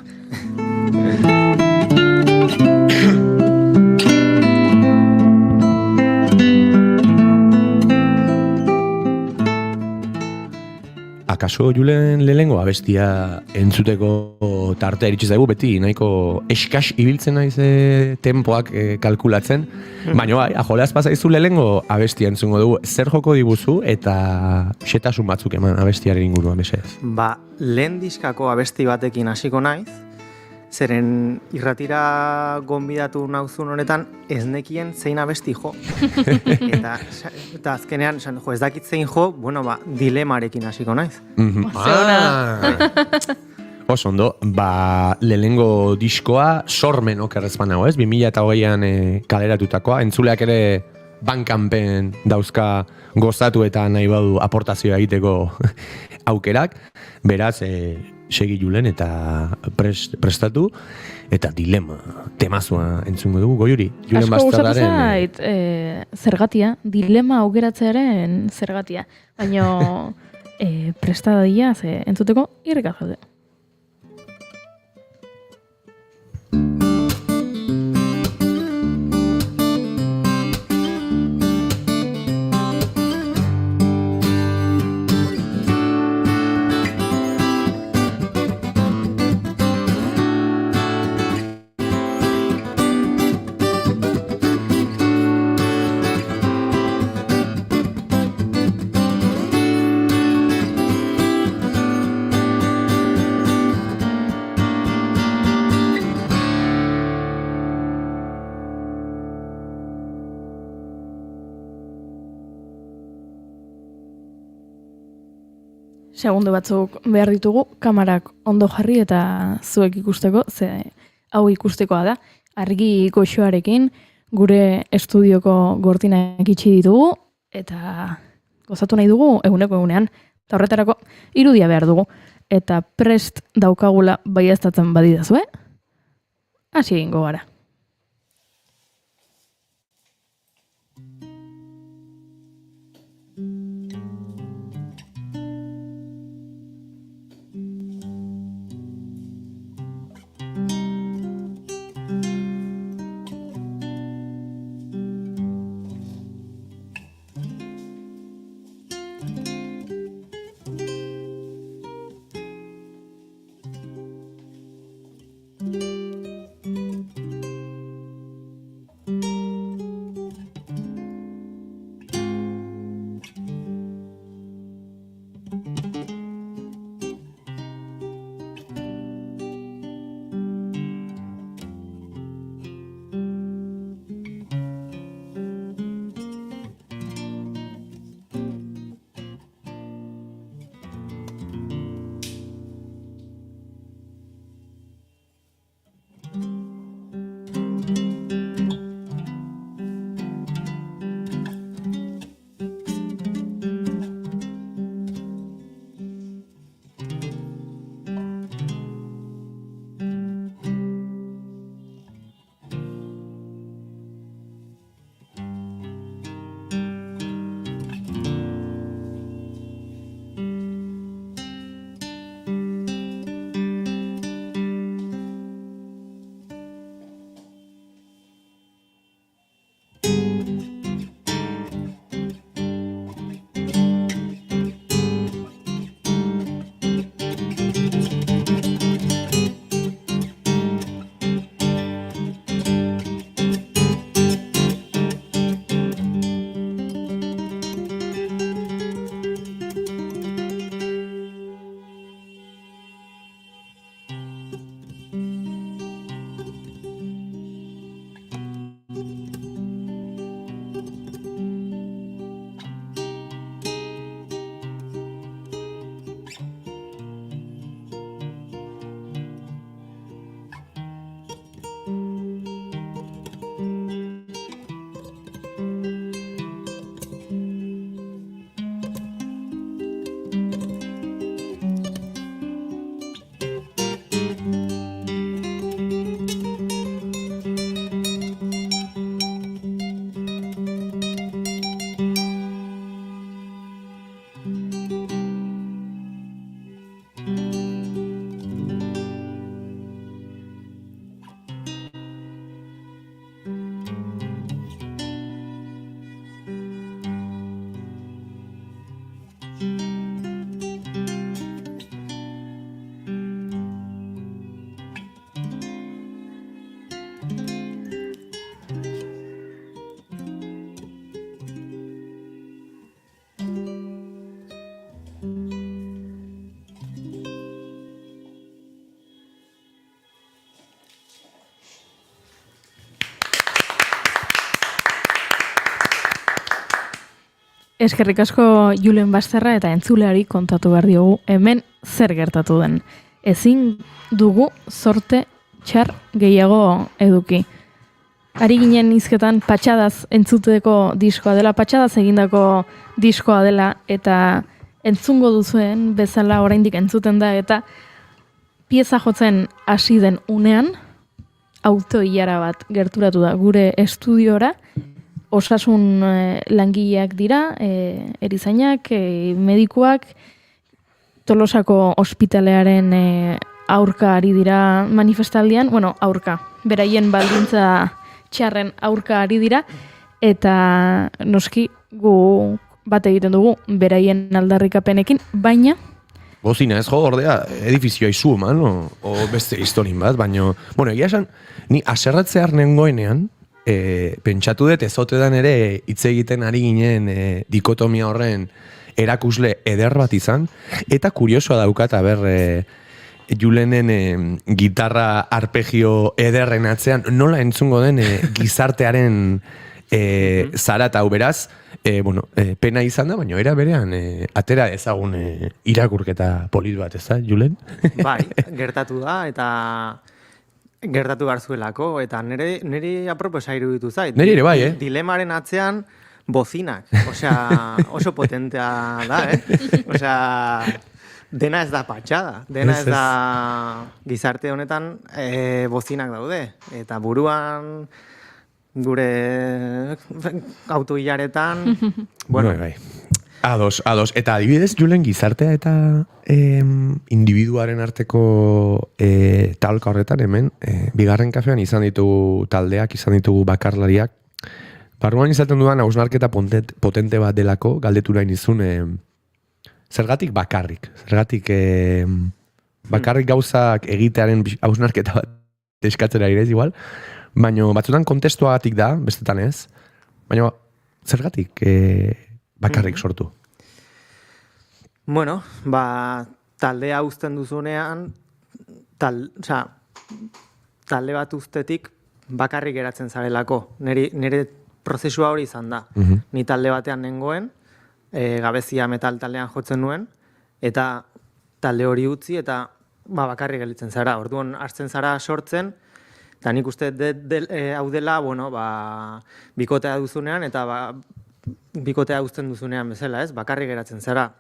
Akaso, Julen, lehengo abestia entzuteko tartea iritsi zaigu, beti nahiko eskas ibiltzen naiz tempoak kalkulatzen, baina bai, ajoleaz pasaizu lehengo abestia entzungo dugu. Zer joko diguzu eta xetasun batzuk eman abestiaren inguruan, mesedez? Lehen diskako abesti batekin hasiko naiz, zeren irratira gonbidatu nauzun honetan ez nekien zein abesti jo. Eta azkenean, ez dakit zein jo, dilemarekin hasiko naiz. Oso ondo, lehengo diskoa sormen okerrezpan nago, ez? 2008an kaleratutakoa, entzuleak ere bankanpen dauzka gozatu eta nahi badu aportazioa egiteko aukerak, beraz, segi Julen eta prestatu, eta dilema, temazua entzungo dugu, Goiuri. Asko gustatu zait, zergatia, dilema aukeratzearen zergatia, baina prestadia entzuteko irrika zaude. Segundo batzuk behar ditugu, kamarak ondo jarri eta zuek ikusteko, ze hau ikustekoa da. Argi goxoarekin gure estudioko gortinak itxi ditugu eta gozatu nahi dugu egunean. Eta horretarako irudia behar dugu. Eta prest daukagula baieztatzen badidazue, hasi egingo gara. Eskerrik asko Julen Basterra eta entzuleari kontatu behar diogu hemen zer gertatu den. Ezin dugu zorte txar gehiago eduki. Ari ginen hizketan patxadaz entzuteko diskoa dela, patxadaz egindako diskoa dela, eta entzungo duzuen bezala oraindik entzuten da, eta pieza jotzen hasi den unean, autoilara bat gerturatu da gure estudiora, osasun langileak dira, erizainak, medikuak, Tolosako ospitalearen aurka ari dira manifestaldian, aurka, beraien baldintza txarren aurka ari dira, eta noski gu bat egiten dugu beraien aldarrikapenekin, baina Bozina ez jo, ordea, edifizioa izu eman, o beste historin bat, baina, egia esan, ni aserratzear nengoenean, pentsatu dut ezotedan ere hitz egiten ari ginen dikotomia horren erakusle eder bat izan, eta kuriosoa daukat, Julenen gitarra arpegio ederren atzean, nola entzungo den gizartearen zara eta hau beraz, pena izan da, baina era berean atera ezagun irakurketa polit bat, ez da, Julen? Bai, gertatu da, eta gertatu garzuelako, eta niri aproposa iruditu zait. Niri ere bai, Dilemaren atzean bozinak, oso potentea da, Osea, dena ez da patxada, dena ez da gizarte honetan bozinak daude, eta buruan gure autoilaretan, Bai. Ados. Eta adibidez, Julen, gizartea eta individuaren arteko talka horretan hemen, bigarren kafean izan ditugu taldeak, izan ditugu bakarlariak. Barruan izaten dudan hausnarketa potente bat delako, galdetu nahi nizun, zergatik bakarrik? Zergatik bakarrik gauzak egitearen hausnarketa bat eskatzera irez, igual? Baina batzutan kontestuagatik da, bestetan ez. Baina zergatik bakarrik sortu? Taldea uzten duzunean, talde bat uztetik bakarrik geratzen zarelako. Nire prozesua hori izan da. Ni talde batean nengoen, gabezia metal taldean jotzen nuen, eta talde hori utzi eta bakarrik gelditzen zara. Orduan hartzen zara sortzen, eta nik uste hau dela, bikotea duzunean, eta bikotea uzten duzunean bezala, ez? Bakarrik geratzen zara.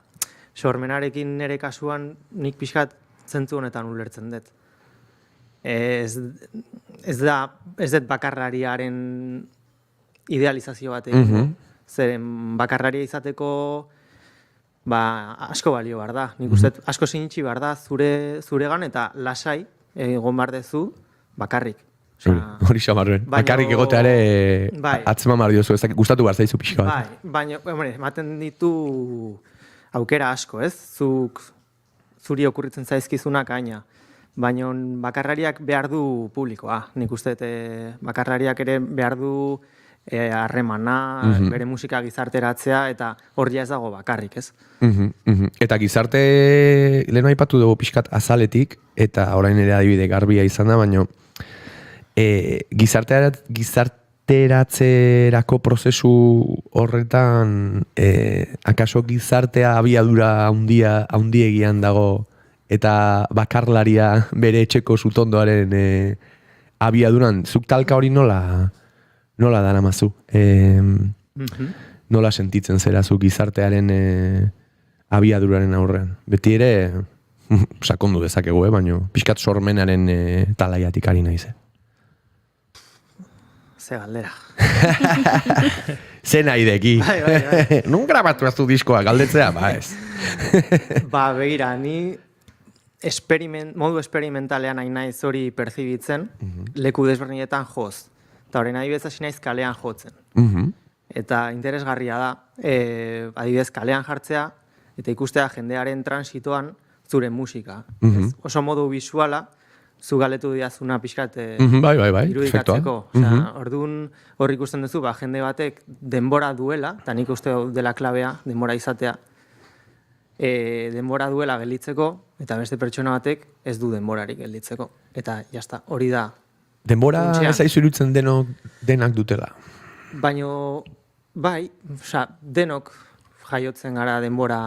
Sormenarekin nire kasuan nik pixkat zentzu honetan ulertzen dut. Ez dut bakarrariaren idealizazio bat egin. Zeren bakarraria izateko asko balio behar da. Nik uste asko sinitsi behar da zuregan eta lasai egon behar dezu bakarrik. Hori xamarruen. Bakarrik egoteare atzeman behar diozu, ez gustatu behar zaizu pixka bat. Baina, ematen ditu aukera asko, ez? Zuri okurritzen zaizkizunak aina. Baina bakarrariak behar du publikoa. Nik uste bakarrariak ere behar du harremana, bere musika gizarteratzea, eta hor ez dago bakarrik, ez? Eta gizarte, lehen aipatu dugu pixkat azaletik, eta orain ere adibide garbia izan da, baina gizarteratzerako prozesu horretan akaso gizartea abiadura handiegian dago eta bakarlaria bere etxeko zutondoaren abiaduran, zuk talka hori nola daramazu? Nola sentitzen zera zu gizartearen abiaduraren aurrean? Beti ere sakondu dezakegu, baina pixkat sormenaren talaiatik ari naiz. Ze galdera. Ze nahi deki. Nun grabatu aztu diskoa, galdetzea, ez. Begira, ni modu esperimentalean nahi naiz hori perzibitzen, leku desberdinetan joz. Eta horren adibidez hasi naiz kalean jotzen. Eta interesgarria da, adibidez kalean jartzea, eta ikustea jendearen transitoan zure musika. Oso modu visuala, zu galetu diazuna pixkat irudikatzeko. Orduan hor ikusten duzu, jende batek denbora duela, eta nik uste dela klabea, denbora izatea, denbora duela gelditzeko, eta beste pertsona batek ez du denborarik gelditzeko. Eta jazta, hori da. Denbora ez aizu irutzen denak dutela? Baina, denok jaiotzen gara denbora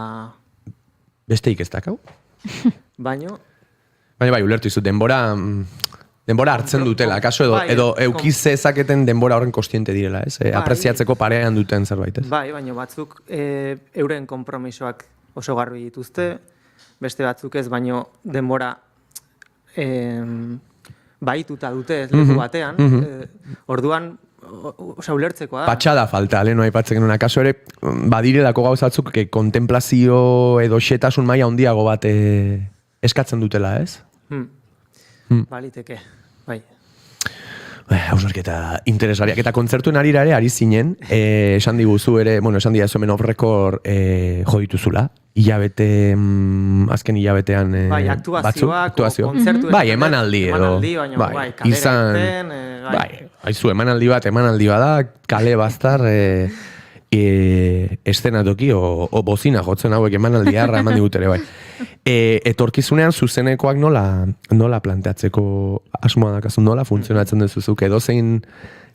Besteik ez dakau? baino. Baina ulertu izut, denbora hartzen dutela, kaso edo eukiz ezaketen denbora horren kostiente direla, ez? Apreziatzeko parean duten zerbait, ez? Bai, baina batzuk euren konpromisoak oso garbi dituzte, beste batzuk ez, baino denbora baituta dute leku batean, orduan ulertzekoa da. Patxada falta, leheno aipatzen genuen, akaso ere, badirelako gauzatzuk kontemplazio edo xetasun maila handiago bat eskatzen dutela, ez? Baliteke, bai. Hausnarketa interesgarriak. Eta kontzertuen arira ere, ari zinen, esan diguzu ere, esan diazu hemen off-record jo dituzula, azken hilabetean bai, aktuazioak, kontzertu. Bai, emanaldi edo. Bai, kalera irten. Bai, haizu, emanaldi bada, kale baztar, estenatoki o bozina jotzen hauek emanaldi harra eman digut ere, bai. Etorkizunean zuzenekoak nola planteatzeko asmoa dakazu, nola funtzionatzen dezuzuk, edo zein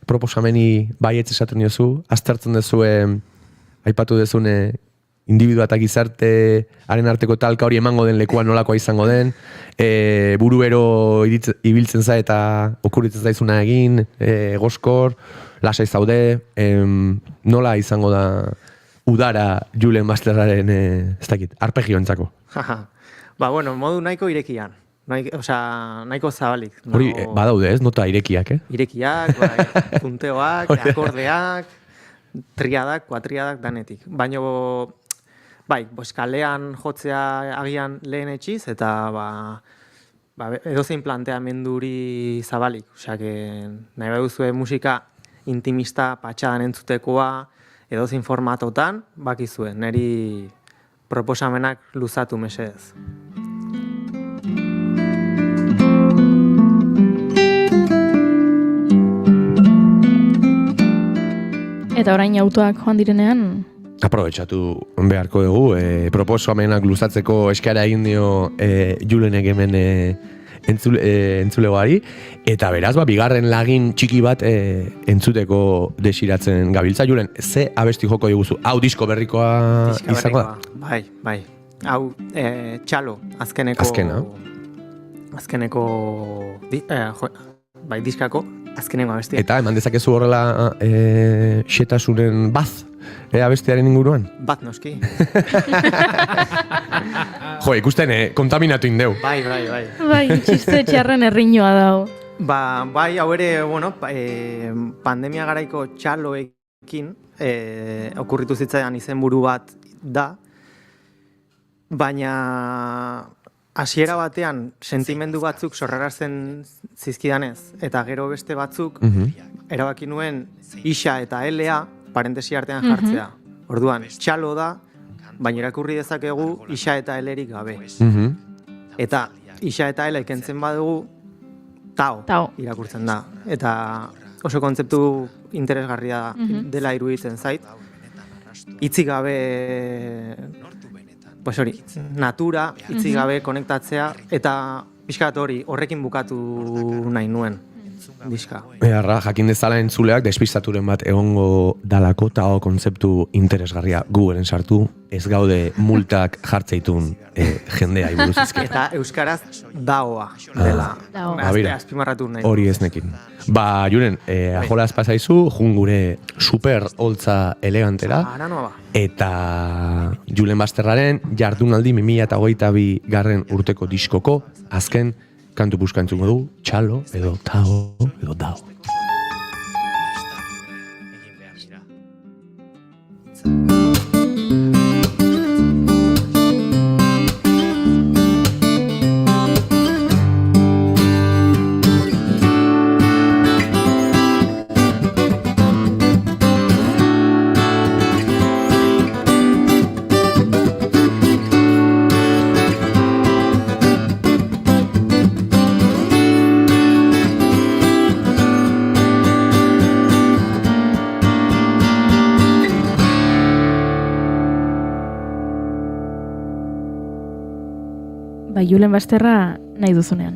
proposameni baietz esaten diozu, aztertzen dezue, aipatu dezune, individua eta gizarte haren arteko talka hori emango den lekuan nolakoa izango den, buruero ibiltzen za eta okurritzen zaizuna egin, goskor, lasai zaude, nola izango da udara Julen Basterraren, ez dakit, arpegioentzako. Modu nahiko irekian. Nahiko zabalik. Hori, badaude ez, nota irekiak, Irekiak, punteoak, akordeak, triadak, kuatriadak, danetik. Baina, kalean jotzea agian lehen etxiz, eta edozein planteamenduri zabalik. Nahi baduzue musika intimista patxadan entzutekoa, edozein formatotan, bakizue, neri proposamenak luzatu mesedez. Eta orain autoak joan direnean? Aprobetxatu beharko dugu, proposamenak luzatzeko eskaera egin dio Julenek hemen entzulegoari, eta beraz, bigarren lagin txiki bat entzuteko desiratzen gabiltza. Julen, ze abesti joko diguzu? Hau disko berrikoa izango da? Bai. Hau, txalo, azkeneko diskako, azkeneko abestia. Eta eman dezakezu horrela xetasunen baz, abestiaren inguruan? Bat noski. Jo, ikusten, kontaminatu indeu. Bai. Bai, txiste txarren erriñoa dago. Bai, hau ere, pandemia garaiko txaloekin okurritu zitzaidan izenburu bat da, baina hasiera batean sentimendu batzuk sorrarazten zizkidanez, eta gero beste batzuk erabaki nuen isa eta elea parentesi artean jartzea. Orduan, txalo da, baina irakurri dezakegu isa eta elerik gabe. Eta isa eta ele kentzen badugu, tao irakurtzen da. Eta oso kontzeptu interesgarria dela iruditzen zait. Itzik gabe, natura, itzik gabe konektatzea, eta pixkat horrekin bukatu nahi nuen. Diska. Beharra, jakin dezala entzuleak despistaturen bat egongo dalako tao kontzeptu interesgarria Googleen sartu, ez gaude multak jartzeitun jendea iburuzizke. Eta euskaraz daoa dela. Azpimarratu nahi. Hori ez nekin. Julen, ajolaz pasaizu, jungure super holtza elegantera. Eta Julen Basterraren jardunaldi 2022 garren urteko diskoko azken kantu buska entzungo du, txalo, edo tao, edo dao. Julen Basterra nahi duzunean.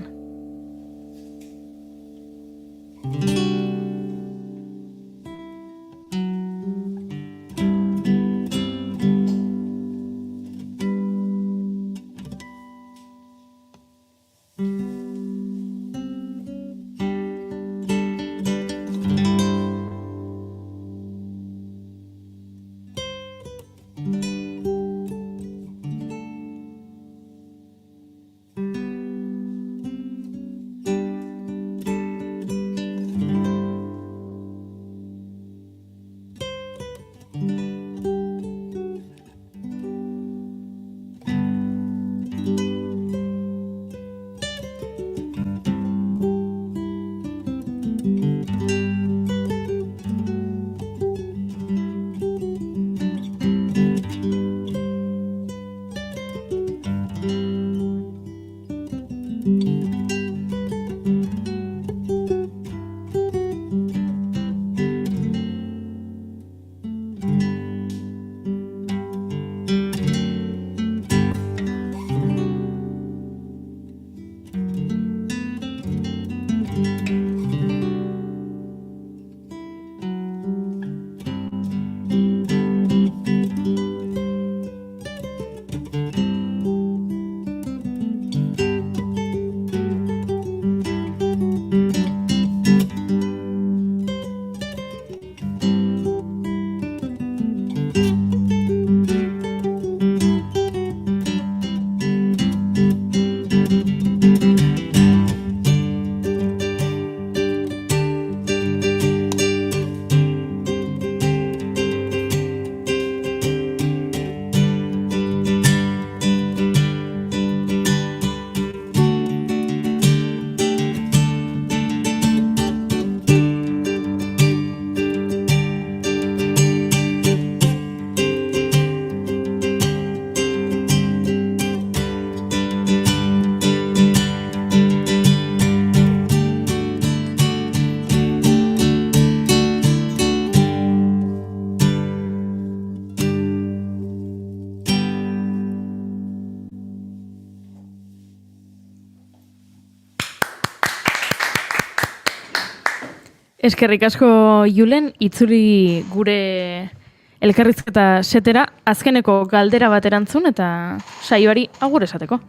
Eskerrik asko Julen, itzuri gure elkarrizketa setera, azkeneko galdera bat erantzun eta saioari agur esateko.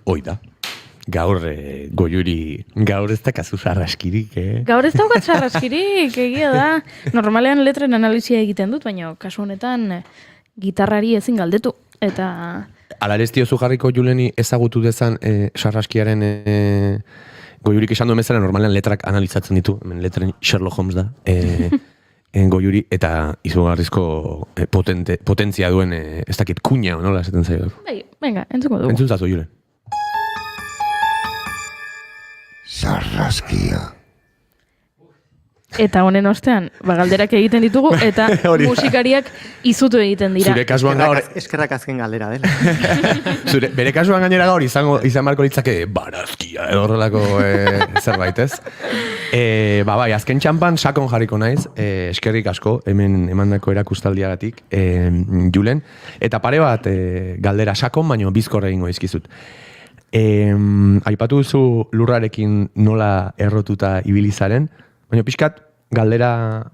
Hoi da. Gaur Goiuri, gaur ez da kasu sarraskirik, Gaur ez daukat sarraskirik, egia da. Normalean letren analizia egiten dut, baina kasu honetan gitarrari ezin galdetu. Eta... Ala ere ez diozu jarriko Juleni ezagutu dezan sarraskiaren Goiurik esan duen bezala normalean letrak analizatzen ditu. Hemen letren Sherlock Holmes da. Goiuri eta izugarrizko potentzia duen ez dakit kuña, nola esaten zaio. Bai, venga, entzuko dugu. Entzun zazu, Julen. Sarraskia. Eta honen ostean, galderak egiten ditugu, eta musikariak izutu egiten dira. Zure kasuan gaur... Eskerrak azken galdera dela. Bere kasuan gainera gaur izan marko litzake barazkia edo horrelako zerbait, ez? Bai, azken txampan sakon jarriko naiz, eskerrik asko, hemen emandako erakustaldiagatik, Julen, eta pare bat galdera sakon, baino bizkorre egingo izkizut. Aipatu duzu lurrarekin nola errotuta ibilizaren, baina pixkat galdera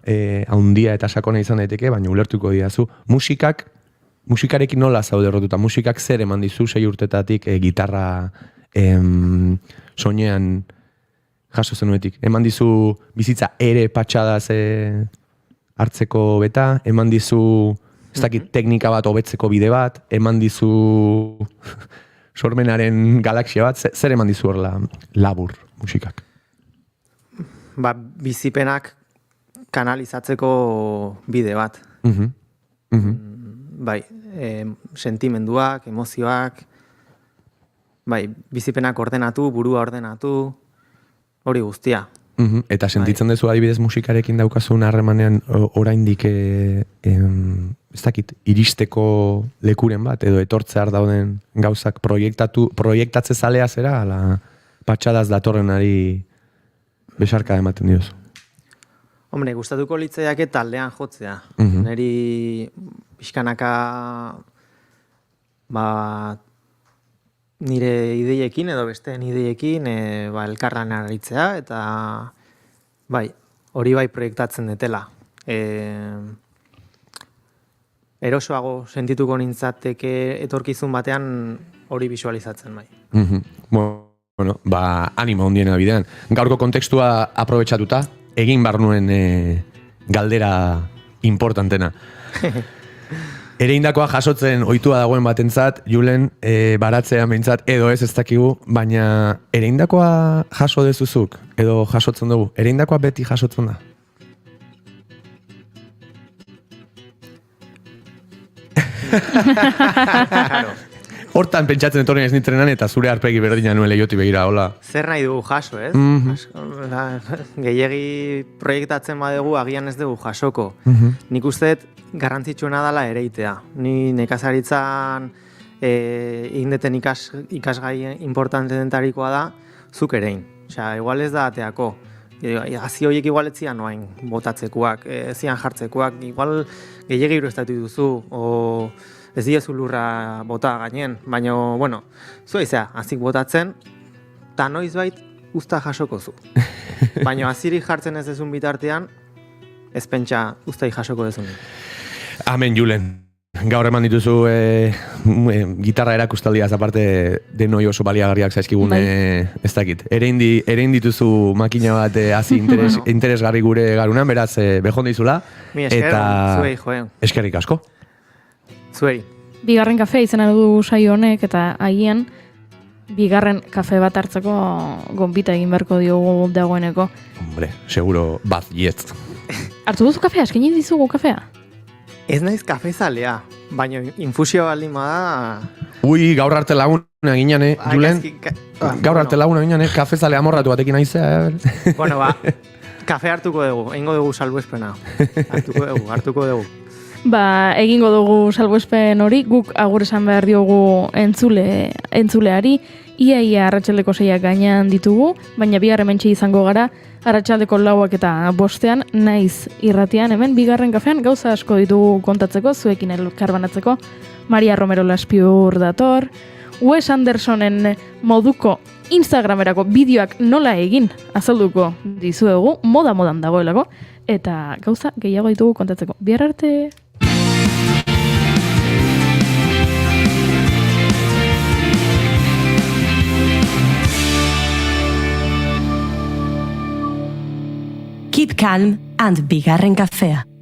haundia eta sakona izan daiteke, baina ulertuko didazu. Musikarekin nola zaude errotuta? Musikak zer eman dizu 6 urtetatik gitarra soinean jaso zenuetik? Eman dizu bizitza ere patxadaz hartzeko beta? Eman dizu ez dakit teknika bat hobetzeko bide bat? Eman dizu... sormenaren galaxia bat, zer eman dizu horrela labur musikak? Bizipenak kanalizatzeko bide bat. Bai, sentimenduak, emozioak, bai, bizipenak ordenatu, burua ordenatu, hori guztia. Eta sentitzen duzu adibidez musikarekin daukazun harremanean oraindik ez dakit, iristeko lekuren bat, edo etortzear dauden gauzak proiektatze zalea zera, ala patxadaz datorrenari besarka ematen diozu. Hombre, gustatuko litzaiake taldean jotzea. Neri pixkanaka nire ideiekin edo besteen ideiekin elkarlan aritzea, eta bai, hori bai proiektatzen detela. Erosoago sentituko nintzateke etorkizun batean hori visualizatzen bai. Bueno, anima hondiena bidean. Gaurko kontekstua aprobetxatuta, egin bar nuen galdera importantena. Ereindakoa jasotzen ohitua dagoen batentzat, Julen, baratzea behintzat, edo ez dakigu, baina ereindakoa jaso dezuzuk, edo jasotzen dugu. Ereindakoa beti jasotzen da. Hortan pentsatzen etorren ez nitrenan eta zure arpegi berdina nuen lehioti begira, hola. Zer nahi dugu jaso, ez? Gehiegi proiektatzen badugu agian ez dugu jasoko. Nik uste garrantzitsuena dela ereitea. Ni nekazaritzan egindeten ikasgai importantentarikoa da zuk erein. Osea, igual ez da ateako. Gazi horiek igual etzian noain botatzekuak, zian jartzekoak, igual gehiagi iruztatu duzu, o ez diezu lurra bota gainen, baina, bueno, zu aizea, azik botatzen, eta noizbait usta jasoko zu. Baina azirik jartzen ez dezun bitartean, ez pentsa ustai jasoko dezun. Amen, Julen. Gaur eman dituzu gitarra erakustaldiaz aparte denoi oso baliagarriak zaizkigun ez dakit. Erein dituzu makina bat hazi interesgarri gure garunan, beraz behon dizula. Mi esker, zuei joen. Eskerrik asko. Zuei. Bigarren kafe izena du saio honek eta agian bigarren kafe bat hartzeko gonbita egin beharko diogu dagoeneko. Hombre, seguro bat jetz. Hartu duzu kafea, eskaini dizugu kafea? Ez naiz kafezalea, baina infusio baldin bada... Ui, gaur arte laguna ginane, Julen. Gaur arte laguna ginane, kafezale amorratu batekin aizea. Bueno, kafe hartuko dugu, egingo dugu salbuespena. Hartuko dugu. Egingo dugu salbuespen hori, guk agur esan behar diogu entzuleari, ia arratsaldeko 6ak gainean ditugu, baina bihar hementxe izango gara, arratsaldeko 4 eta 5 naiz irratian, hemen bigarren kafean gauza asko ditugu kontatzeko, zuekin elkarbanatzeko. Maria Romero Laspiur dator, Wes Andersonen moduko Instagramerako bideoak nola egin azalduko dizuegu, modan dagoelako, eta gauza gehiago ditugu kontatzeko. Bihar arte! Keep calm and bigarren kafea.